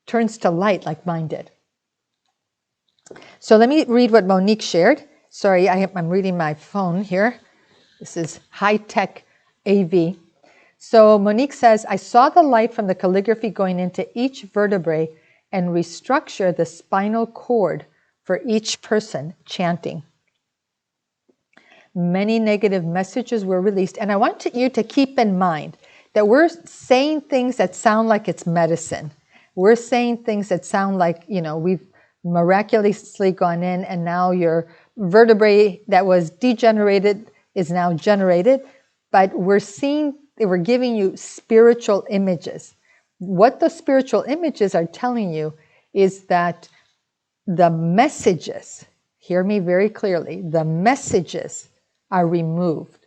turns to light like mine did. So let me read what Monique shared. Sorry, I'm reading my phone here. This is high-tech AV. So Monique says, I saw the light from the calligraphy going into each vertebrae and restructure the spinal cord for each person chanting. Many negative messages were released. And I want you to keep in mind that we're saying things that sound like it's medicine. We're saying things that sound like, we've miraculously gone in and now your vertebrae that was degenerated is now generated. But we're giving you spiritual images. What the spiritual images are telling you is that the messages, hear me very clearly, the messages are removed.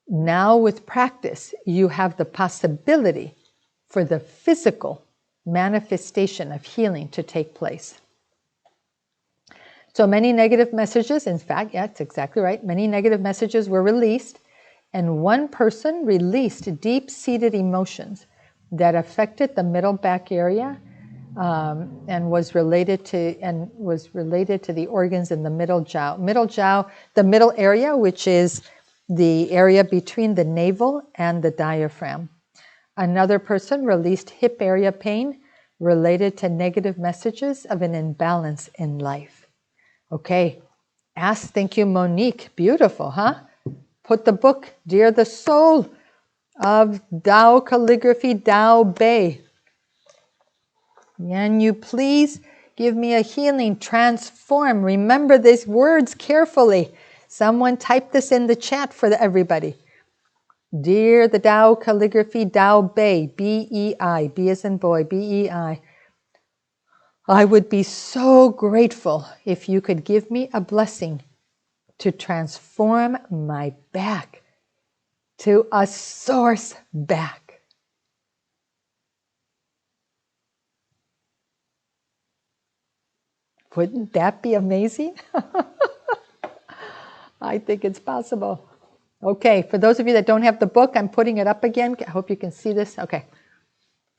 Now with practice, you have the possibility for the physical manifestation of healing to take place. So many negative messages, in fact, yeah, that's exactly right. Many negative messages were released, and one person released deep-seated emotions that affected the middle back area and was related to the organs in the middle jiao. The middle area, which is the area between the navel and the diaphragm. Another person released hip area pain related to negative messages of an imbalance in life. Okay, thank you, Monique. Beautiful, huh? Put the book, Dear the Soul of Dow Calligraphy, Dow Bay. Can you please give me a healing, transform? Remember these words carefully. Someone type this in the chat for everybody. Dear the Dow Calligraphy, Dow Bay, B-E-I, B as in boy, B-E-I. I would be so grateful if you could give me a blessing to transform my back to a source back. Wouldn't that be amazing? I think it's possible. Okay, for those of you that don't have the book, I'm putting it up again. I hope you can see this. Okay.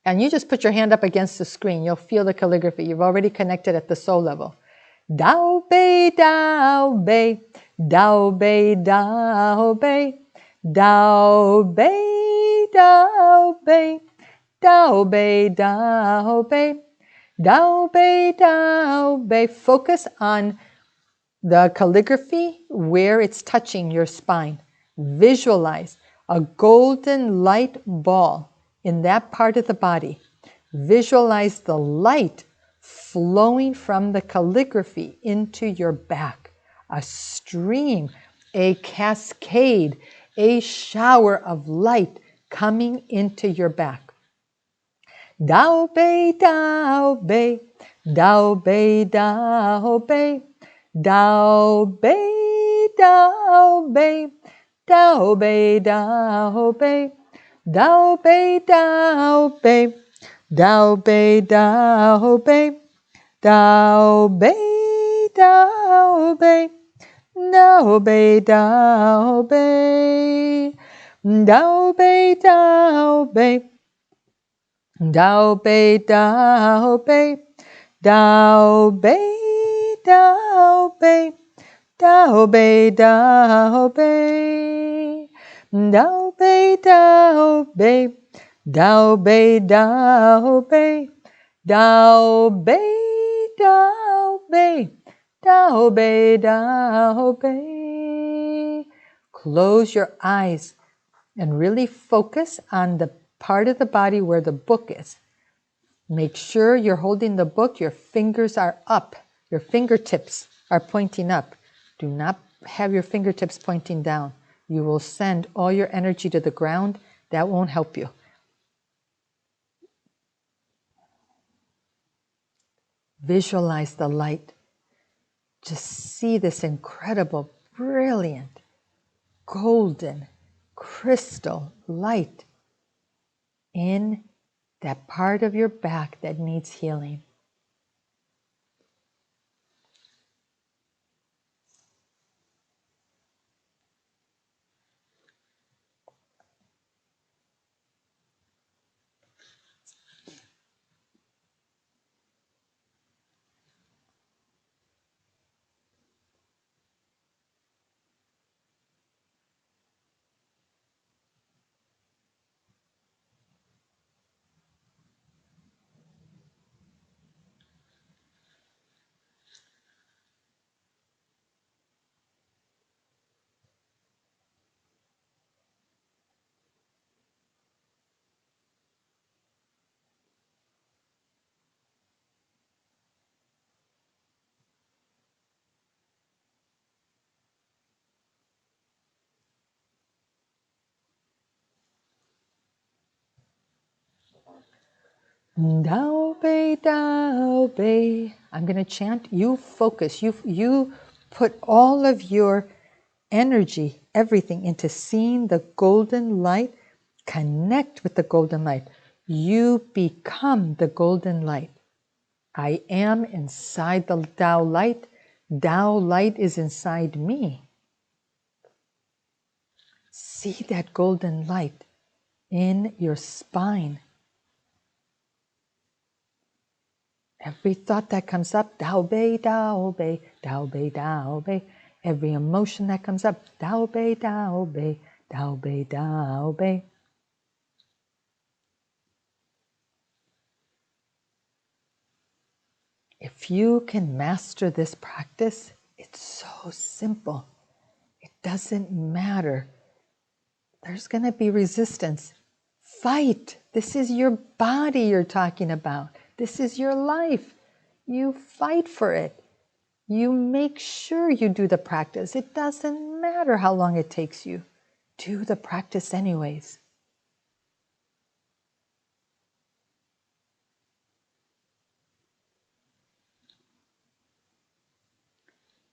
And you just put your hand up against the screen. You'll feel the calligraphy. You've already connected at the soul level. Dow Bay, Dow Bay, Dow Bay, Dow Bay, Dow Bay, Dow Bay, Dow Bay, Dow Bay, Dow Bay, Dow Bay. Focus on the calligraphy where it's touching your spine. Visualize a golden light ball in that part of the body. Visualize the light flowing from the calligraphy into your back. A stream, a cascade, a shower of light coming into your back. Dow Bay, Dow Bay, Dow Bay, Dow Bay, Dow Bay, Dow Bay, Dow Bay, Dow Bay, Dow Bay, Dow Bay, Dow Bay, Dow Bay, Dow Bay, Dao Bei, Dao Bei, Dao Bei, Dao Bei, Dao Bei, Dao Bei, Dao Bei, Dao Bei, Dao Bei, Dao Bei, Dao Bei, Dao Bei, Dao Bei, Dao Bei, Dao Bei, Dao Bei, Dao Bei, Dao Bei, Dao Bei. Close your eyes and really focus on the part of the body where the book is. Make sure you're holding the book, your fingers are up, your fingertips are pointing up. Do not have your fingertips pointing down. You will send all your energy to the ground. That won't help you. Visualize the light. Just see this incredible, brilliant, golden, crystal light in that part of your back that needs healing. Dao Bei, Dao Bei. I'm going to chant. You focus. You put all of your energy, everything, into seeing the golden light. Connect with the golden light. You become the golden light. I am inside the Tao light. Tao light is inside me. See that golden light in your spine. Every thought that comes up, Dao Bei, Dao Bei, Dao Bei, Dao Bei. Every emotion that comes up, Dao Bei, Dao Bei, Dao Bei, Dao Bei. If you can master this practice, it's so simple. It doesn't matter. There's going to be resistance. Fight. This is your body you're talking about. This is your life. You fight for it. You make sure you do the practice. It doesn't matter how long it takes you. Do the practice anyways.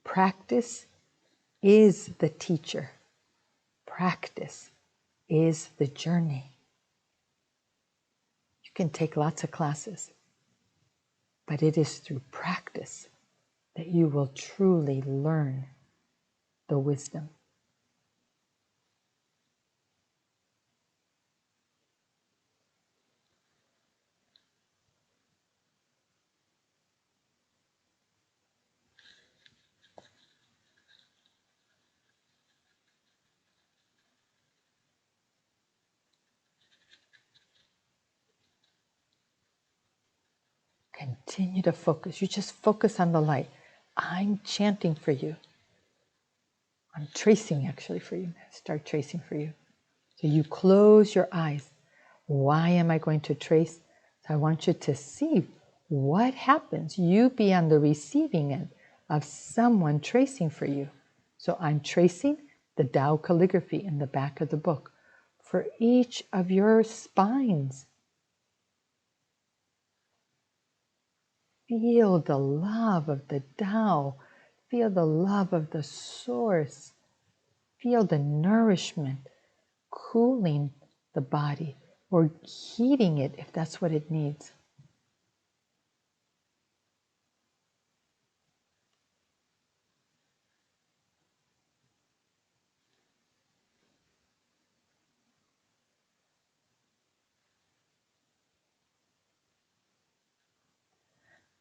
Practice is the teacher. Practice is the journey. You can take lots of classes, but it is through practice that you will truly learn the wisdom. Continue to focus. You just focus on the light. I'm chanting for you. I'm tracing actually for you. Start tracing for you. So you close your eyes. Why am I going to trace? So I want you to see what happens. You be on the receiving end of someone tracing for you. So I'm tracing the Dow calligraphy in the back of the book for each of your spines. Feel the love of the Tao. Feel the love of the source. Feel the nourishment cooling the body or heating it if that's what it needs.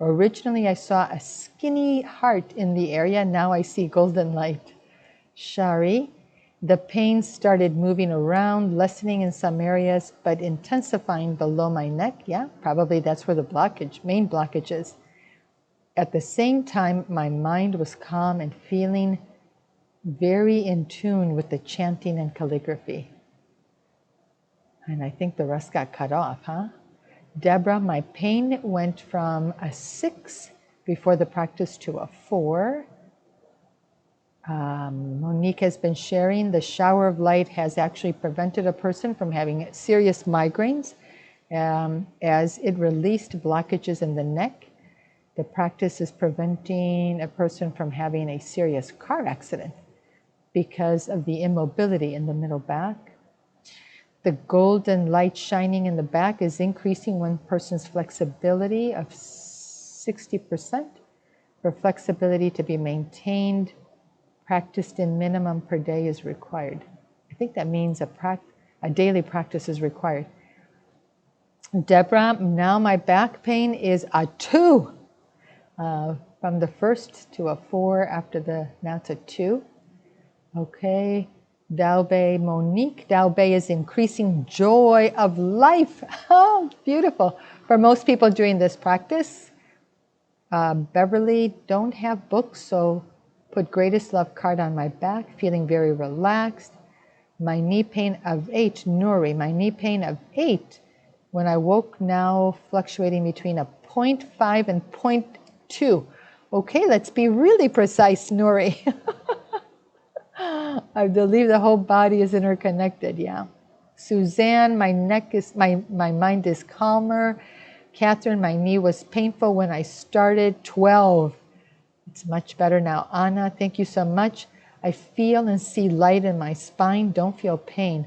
Originally, I saw a skinny heart in the area. Now I see golden light. Shari, the pain started moving around, lessening in some areas, but intensifying below my neck. Yeah, probably that's where the main blockage is. At the same time, my mind was calm and feeling very in tune with the chanting and calligraphy. And I think the rest got cut off, huh? Deborah, my pain went from a 6 before the practice to a 4. Monique has been sharing the shower of light has actually prevented a person from having serious migraines as it released blockages in the neck. The practice is preventing a person from having a serious car accident because of the immobility in the middle back. The golden light shining in the back is increasing one person's flexibility of 60%. For flexibility to be maintained, practiced in minimum per day is required. I think that means a daily practice is required. Deborah, now my back pain is a 2. From the 1st to a 4 after now it's a 2. Okay. Daobei, Monique, Daobei is increasing joy of life. Oh, beautiful. For most people doing this practice, Beverly, don't have books, so put greatest love card on my back, feeling very relaxed. My knee pain of 8, Nuri, my knee pain of 8, when I woke now fluctuating between a 0.5 and 0.2. Okay, let's be really precise, Nuri. I believe the whole body is interconnected, yeah. Suzanne, my mind is calmer. Catherine, my knee was painful when I started, 12. It's much better now. Anna, thank you so much. I feel and see light in my spine, don't feel pain.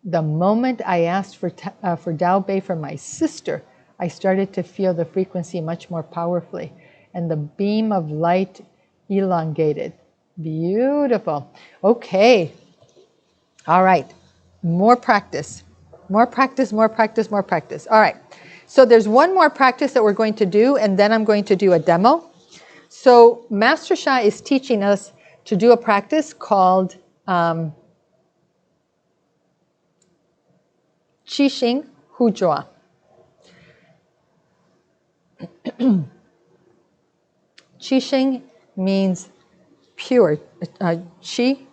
The moment I asked for Daobei for my sister, I started to feel the frequency much more powerfully, and the beam of light elongated. Beautiful. Okay. All right. More practice. More practice, more practice, more practice. All right. So there's one more practice that we're going to do, and then I'm going to do a demo. So Master Sha is teaching us to do a practice called Qixing Huzhua. Qixing means pure. Xing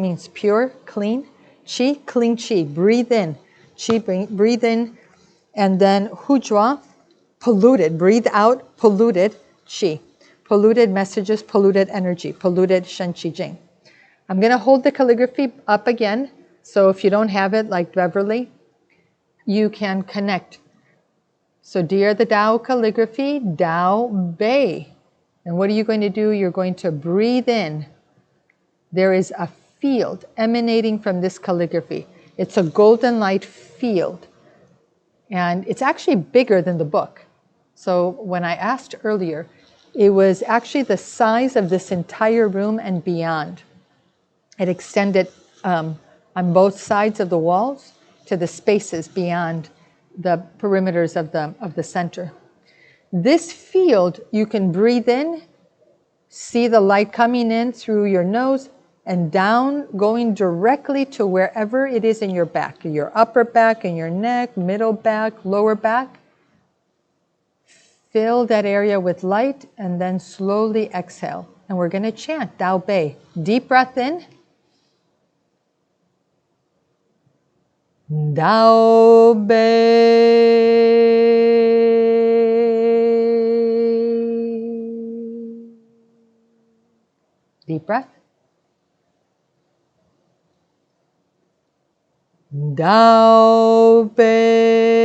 means pure, clean. Qi, clean qi. Breathe in. Qi, breathe in. And then huzhua, polluted. Breathe out, polluted qi. Polluted messages, polluted energy, polluted shen qi jing. I'm going to hold the calligraphy up again. So if you don't have it like Beverly, you can connect. So dear the Tao calligraphy, Tao Bei. And what are you going to do? You're going to breathe in. There is a field emanating from this calligraphy. It's a golden light field. And it's actually bigger than the book. So when I asked earlier, it was actually the size of this entire room and beyond. It extended on both sides of the walls to the spaces beyond the perimeters of the center. This field, you can breathe in, see the light coming in through your nose and down, going directly to wherever it is in your back, your upper back, in your neck, middle back, lower back. Fill that area with light and then slowly exhale. And we're going to chant Tao Bei. Deep breath in. Tao Bei. Deep breath. Tao Bei.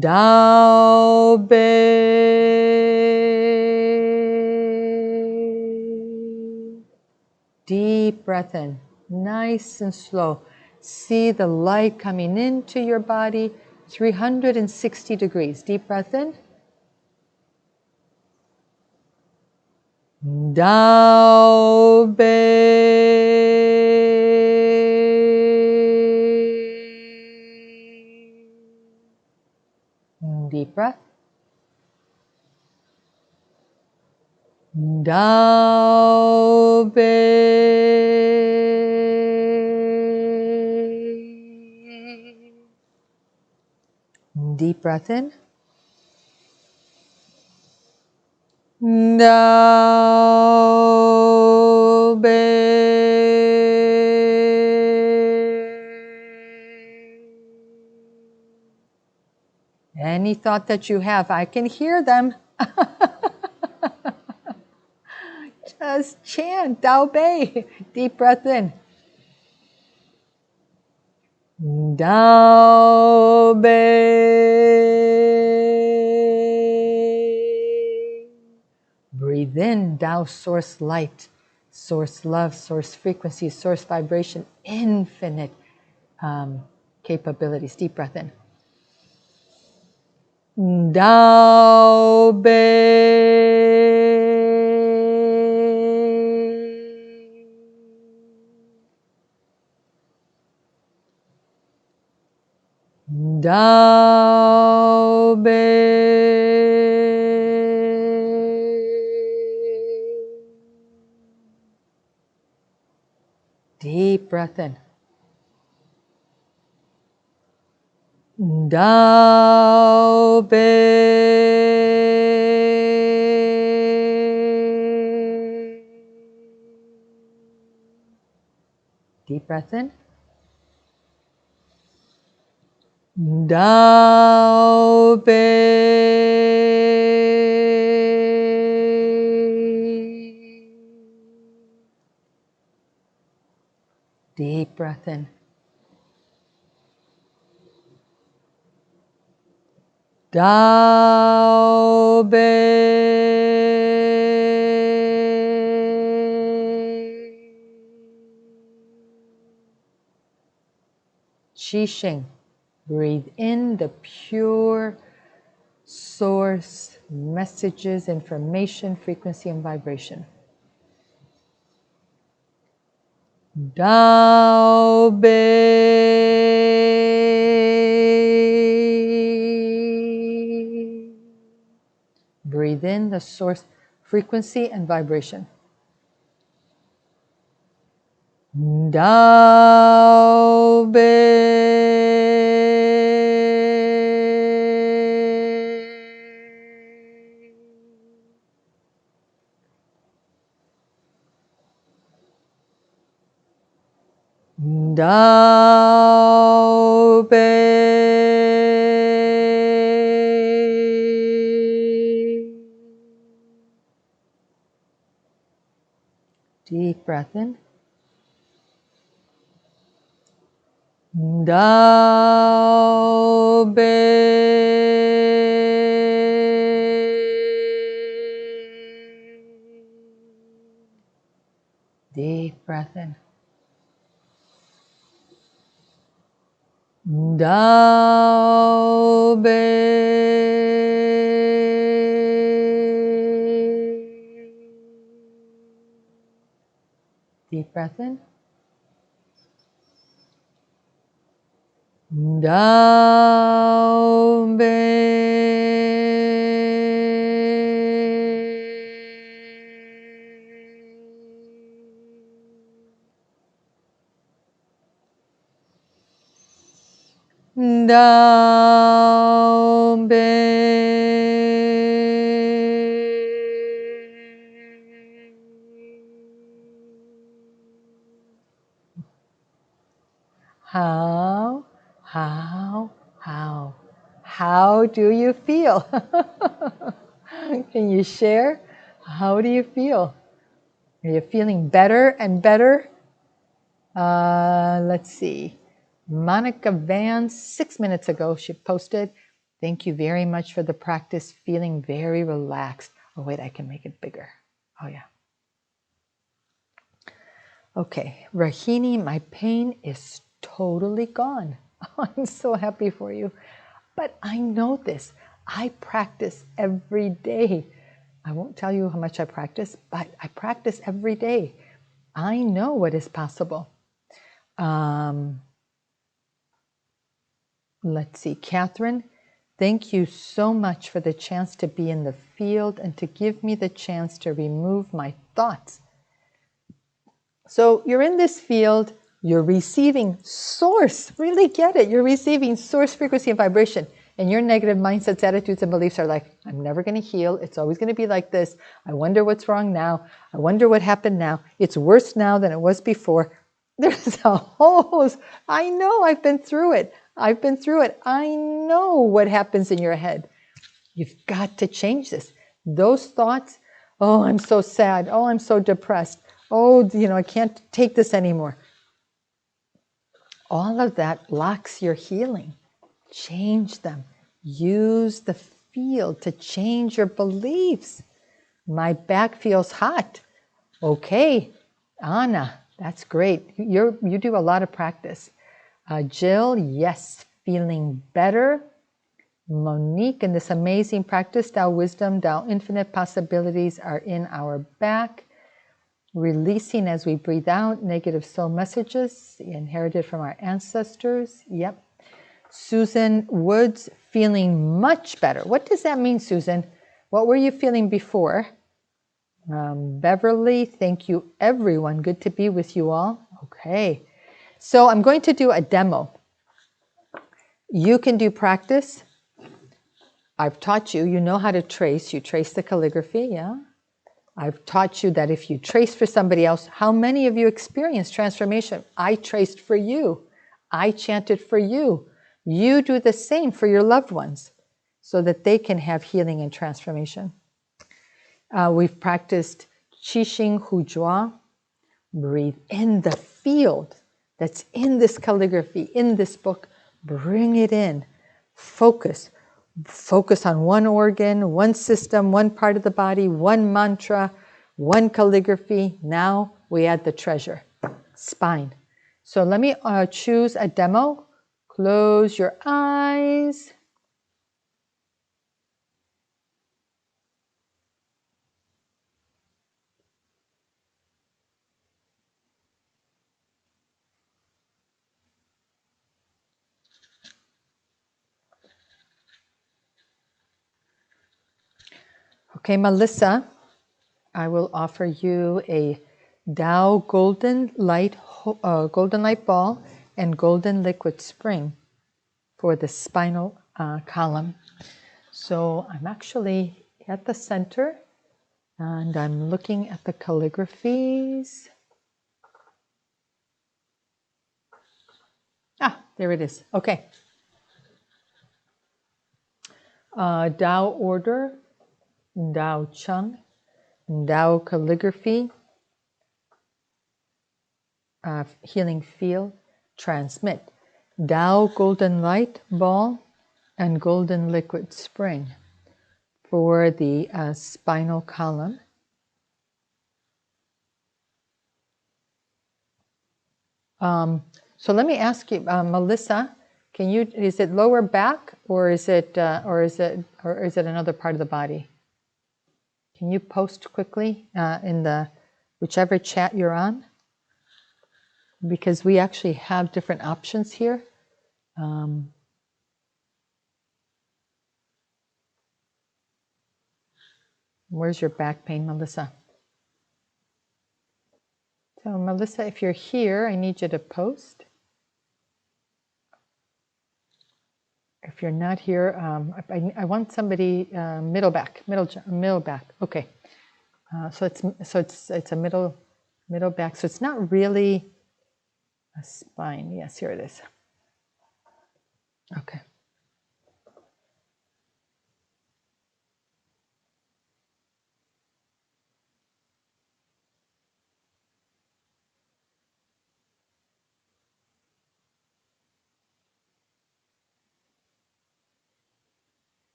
Tao Bei. Deep breath in, nice and slow. See the light coming into your body, 360 degrees. Deep breath in. Dao Bei. Deep breath. Dao Bei. Deep breath in. Dao Bei. Any thought that you have, I can hear them. Just chant Dao Bei. Deep breath in. Dao Bei. Breathe in Tao source light, source love, source frequency, source vibration, infinite capabilities. Deep breath in. Dao Bei. Dao Bei. Deep breath in. Dao Bei. Deep breath in. Dao Bei. Deep breath in. Dao Bei. Qi Xing. Breathe in the pure source messages, information, frequency, and vibration. Dao Bei. Breathe in the source frequency and vibration. Dao Bei. Dao Bei. Deep breath in. Dao Bei. Deep breath in. Dao Bei. Deep breath in. Dao Bei. Dao Bei. How do you feel? Can you share? How do you feel? Are you feeling better and better? Let's see. Monica Van, 6 minutes ago, she posted, thank you very much for the practice, feeling very relaxed. Oh, wait, I can make it bigger. Oh, yeah. Okay, Rahini, my pain is totally gone. I'm so happy for you. But I know this. I practice every day. I won't tell you how much I practice, but I practice every day. I know what is possible. Let's see, Catherine, thank you so much for the chance to be in the field and to give me the chance to remove my thoughts. So you're in this field, you're receiving source, really get it, you're receiving source frequency and vibration. And your negative mindsets, attitudes, and beliefs are like, I'm never going to heal. It's always going to be like this. I wonder what's wrong now. I wonder what happened now. It's worse now than it was before. There's a whole, I know, I've been through it. I've been through it. I know what happens in your head. You've got to change this. Those thoughts, oh, I'm so sad. Oh, I'm so depressed. Oh, I can't take this anymore. All of that blocks your healing. Change them. Use the field to change your beliefs. My back feels hot. Okay, Anna, that's great. You do a lot of practice. Jill, yes, feeling better. Monique, in this amazing practice, Tao wisdom, Tao infinite possibilities are in our back. Releasing as we breathe out negative soul messages inherited from our ancestors. Yep. Susan Woods, feeling much better. What does that mean, Susan? What were you feeling before? Beverly, thank you, everyone. Good to be with you all. Okay. So I'm going to do a demo. You can do practice. I've taught you, you know how to trace. You trace the calligraphy, yeah? I've taught you that if you trace for somebody else, how many of you experienced transformation? I traced for you. I chanted for you. You do the same for your loved ones so that they can have healing and transformation. We've practiced Qixing Hujua. Breathe in the field that's in this calligraphy, in this book. Bring it in. Focus. Focus on one organ, one system, one part of the body, one mantra, one calligraphy. Now we add the treasure, spine. So let me choose a demo. Close your eyes. Okay, Melissa, I will offer you a Tao golden light ball and golden liquid spring for the spinal column. So I'm actually at the center and I'm looking at the calligraphies. Ah, there it is. Okay. Tao order, Tao Chang, Tao calligraphy, healing field, transmit. Tao golden light ball and golden liquid spring for the spinal column. So let me ask you, Melissa, can you? Is it lower back or is it another part of the body? Can you post quickly in the whichever chat you're on? Because we actually have different options here. Where's your back pain, Melissa? So Melissa, if you're here, I need you to post. If you're not here, I want somebody middle back. Okay, so it's a middle back. So it's not really a spine. Yes, here it is. Okay.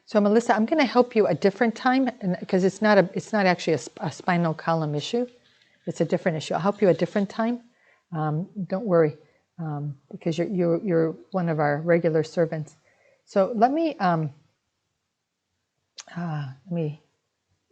So Melissa, I'm going to help you a different time because it's not actually a spinal column issue. It's a different issue. I'll help you a different time. Don't worry, because you're one of our regular servants. So let me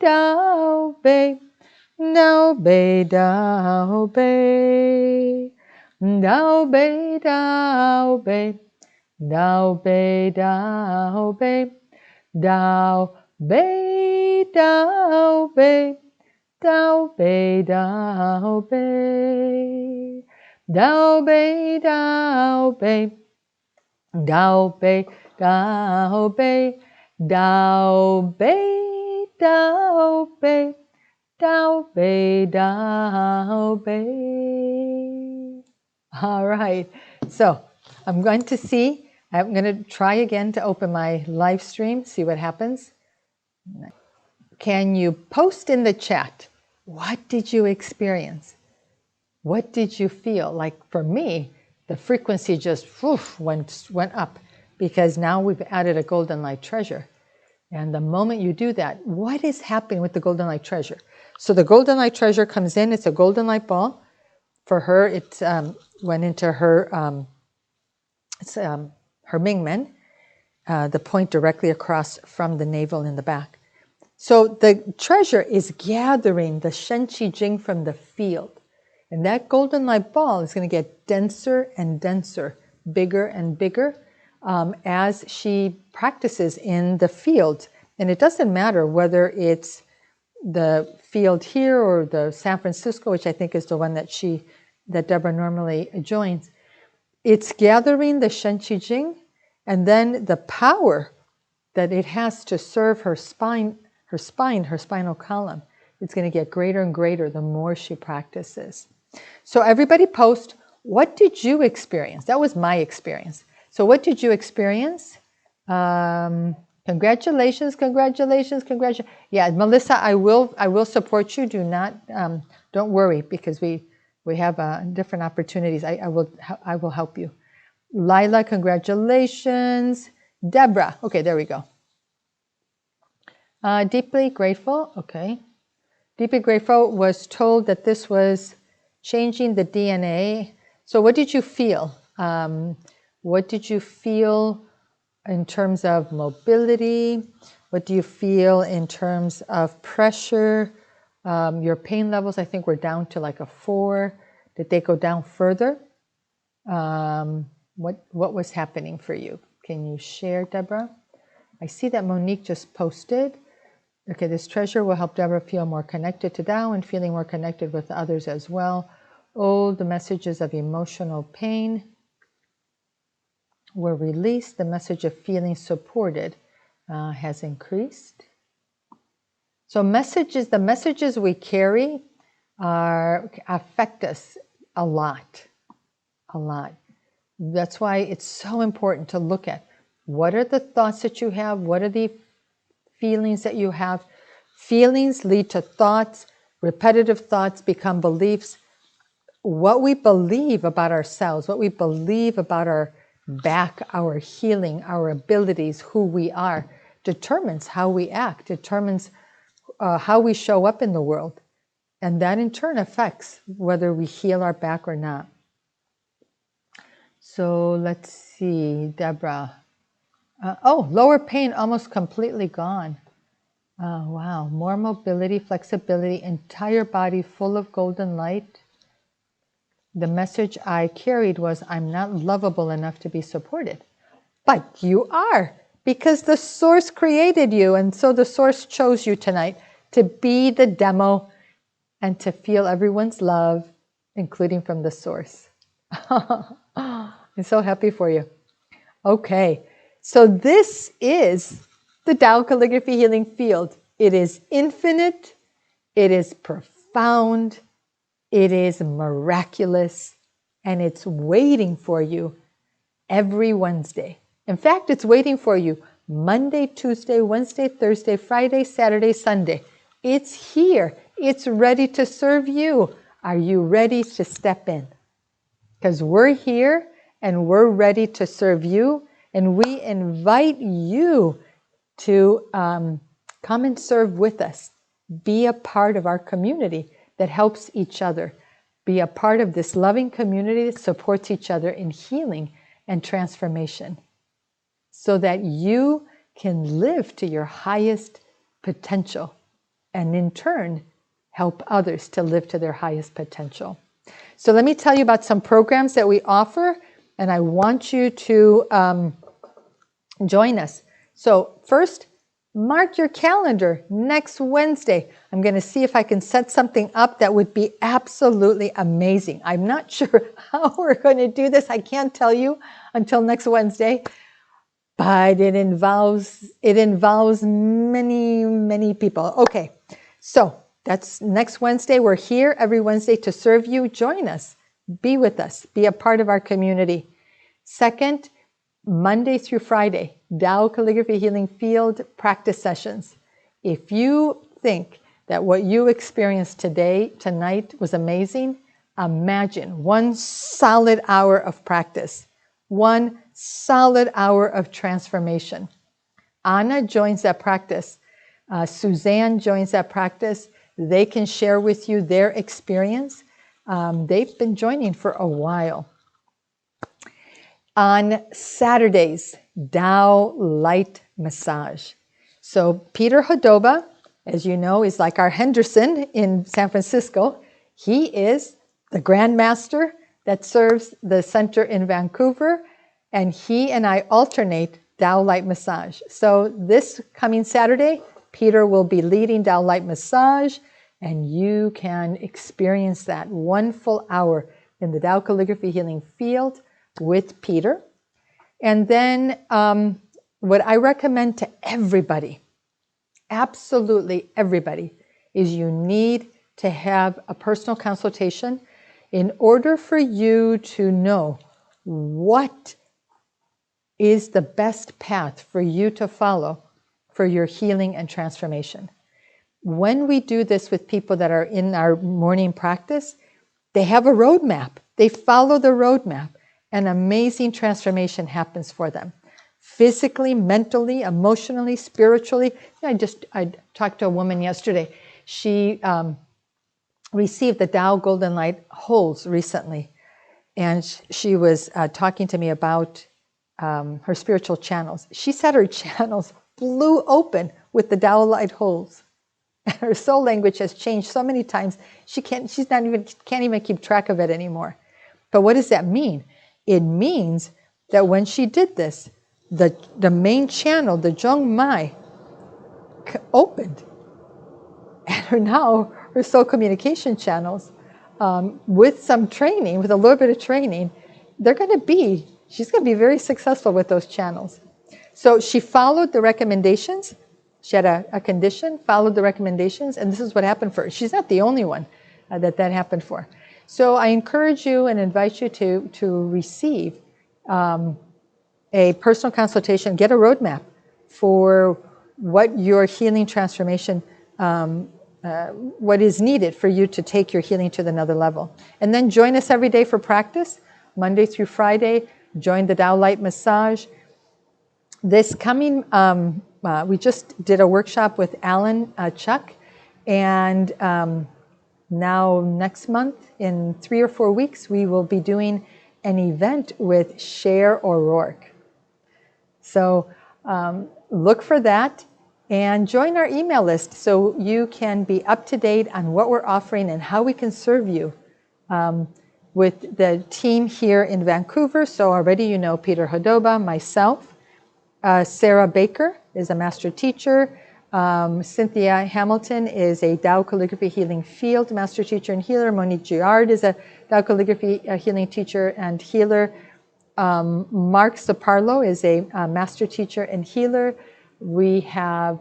Dow Bay, Dow Bay, Dow Bay, Dow Bay, Dow Bay, Dow Bay, Dow Bay, Dow Bay, Dow Bay, Dow Bay, Dow Bay, Dow Bay, Dow Bay, Dow Bay, Dow Bay, Dow Bay, Dow Bay, Dow Bay, Dow Bay. All right, so I'm going to try again to open my live stream, see what happens. Can you post in the chat, what did you experience? What did you feel? Like for me, the frequency just went up because now we've added a golden light treasure. And the moment you do that, what is happening with the golden light treasure? So the golden light treasure comes in, it's a golden light ball. For her, it went into her, her Mingmen, the point directly across from the navel in the back. So the treasure is gathering the Shen Qi Jing from the field. And that golden light ball is going to get denser and denser, bigger and bigger as she practices in the field. And it doesn't matter whether it's the field here or the San Francisco, which I think is the one that Deborah normally joins. It's gathering the Shen Qi Jing, and then the power that it has to serve her spinal column, it's going to get greater and greater the more she practices. So everybody post, what did you experience? That was my experience. So what did you experience? Congratulations, congratulations, congratulations. Yeah, Melissa, I will support you. Do not, don't worry, because we have different opportunities. I will help you. Lila, congratulations. Deborah, okay, there we go. Deeply grateful, okay. Deeply grateful was told that this was changing the DNA. So what did you feel? What did you feel in terms of mobility? What do you feel in terms of pressure? Your pain levels, I think, were down to like a 4. Did they go down further? What was happening for you? Can you share, Deborah? I see that Monique just posted. Okay, this treasure will help Deborah feel more connected to Tao and feeling more connected with others as well. Oh, the messages of emotional pain were released. The message of feeling supported has increased. So the messages we carry affect us a lot. That's why it's so important to look at what are the thoughts that you have, what are the feelings that you have. Feelings lead to thoughts, repetitive thoughts become beliefs. What we believe about ourselves, what we believe about our back, our healing, our abilities, who we are, determines how we act, determines how we show up in the world. And that in turn affects whether we heal our back or not. So let's see, Deborah. Lower pain almost completely gone. Wow, more mobility, flexibility, entire body full of golden light. The message I carried was, I'm not lovable enough to be supported. But you are, because the source created you, and so the source chose you tonight to be the demo and to feel everyone's love, including from the source. I'm so happy for you. Okay, so this is the Tao Calligraphy Healing Field. It is infinite, it is profound, it is miraculous, and it's waiting for you every Wednesday. In fact, it's waiting for you Monday, Tuesday, Wednesday, Thursday, Friday, Saturday, Sunday. It's here. It's ready to serve you. Are you ready to step in? Because we're here and we're ready to serve you, and we invite you to come and serve with us. Be a part of our community that helps each other. Be a part of this loving community that supports each other in healing and transformation, so that you can live to your highest potential and in turn, help others to live to their highest potential. So let me tell you about some programs that we offer, and I want you to join us. So first, mark your calendar. Next Wednesday, I'm going to see if I can set something up that would be absolutely amazing. I'm not sure how we're going to do this. I can't tell you until next Wednesday, but it involves many, many people. Okay, so that's next Wednesday. We're here every Wednesday to serve you. Join us. Be with us. Be a part of our community. Second, Monday through Friday, Dow Calligraphy Healing Field practice sessions. If you think that what you experienced tonight was amazing, imagine 1 solid hour of practice, 1 solid hour of transformation. Anna joins that practice. Suzanne joins that practice. They can share with you their experience. They've been joining for a while. On Saturdays, Dow Light Massage. So Peter Hodoba, as you know, is like our Henderson in San Francisco. He is the Grand Master that serves the center in Vancouver, and he and I alternate Dow Light Massage. So this coming Saturday, Peter will be leading Dow Light Massage, and you can experience that 1 full hour in the Dow Calligraphy Healing Field with Peter. And then what I recommend to everybody, absolutely everybody, is you need to have a personal consultation in order for you to know what is the best path for you to follow for your healing and transformation. When we do this with people that are in our morning practice, they have a roadmap. They follow the roadmap. An amazing transformation happens for them. Physically, mentally, emotionally, spiritually. I talked to a woman yesterday. She received the Dow Golden Light holes recently. And she was talking to me about her spiritual channels. She said her channels blew open with the Dow Light holes. And her soul language has changed so many times, she can't even keep track of it anymore. But what does that mean? It means that when she did this, the main channel, the Zhong Mai, opened. And now her soul communication channels, with some training, with a little bit of training, she's going to be very successful with those channels. So she followed the recommendations. She had a condition, followed the recommendations, and this is what happened for her. She's not the only one that happened for. So I encourage you and invite you to receive a personal consultation, get a roadmap for what your healing transformation, what is needed for you to take your healing to another level. And then join us every day for practice, Monday through Friday. Join the Dow Light Massage. This coming, we just did a workshop with Alan Chuck, and now next month, in 3 or 4 weeks, we will be doing an event with Cher O'Rourke. So look for that and join our email list so you can be up to date on what we're offering and how we can serve you with the team here in Vancouver. So already you know Peter Hodoba, myself. Sarah Baker is a master teacher. Cynthia Hamilton is a Dow Calligraphy Healing Field master teacher and healer. Monique Girard is a Dow Calligraphy healing teacher and healer. Mark Saparlo is a master teacher and healer. We have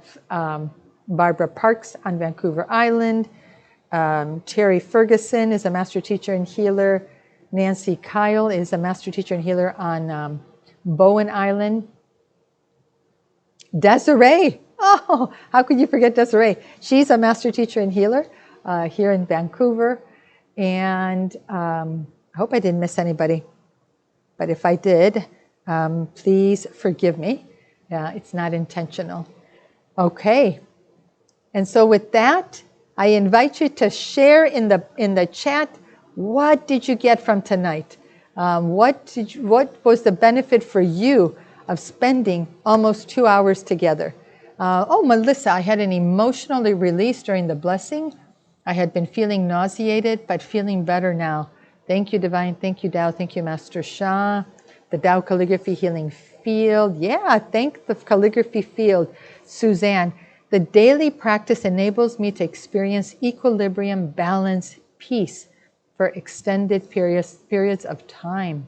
Barbara Parks on Vancouver Island. Terry Ferguson is a master teacher and healer. Nancy Kyle is a master teacher and healer on Bowen Island. Desiree, oh, how could you forget Desiree? She's a master teacher and healer here in Vancouver. And I hope I didn't miss anybody. But if I did, please forgive me. It's not intentional. Okay. And so with that, I invite you to share in the chat, what did you get from tonight? What was the benefit for you of spending almost 2 hours together? Oh, Melissa, I had an emotional release during the blessing. I had been feeling nauseated, but feeling better now. Thank you, Divine. Thank you, Tao. Thank you, Master Shah. The Tao Calligraphy Healing Field. Yeah, thank the Calligraphy Field. Suzanne, the daily practice enables me to experience equilibrium, balance, peace for extended periods of time.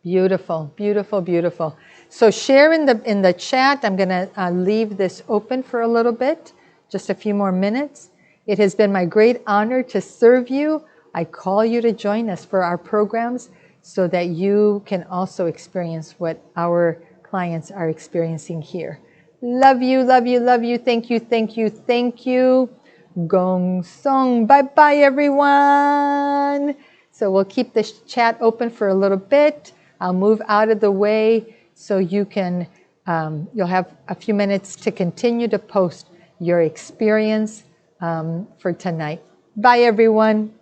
Beautiful, beautiful, beautiful. So share in the chat. I'm going to leave this open for a little bit, just a few more minutes. It has been my great honor to serve you. I call you to join us for our programs so that you can also experience what our clients are experiencing here. Love you, love you, love you. Thank you, thank you, thank you. Gong Song. Bye-bye, everyone. So we'll keep this chat open for a little bit. I'll move out of the way so you can, you'll have a few minutes to continue to post your experience for tonight. Bye, everyone.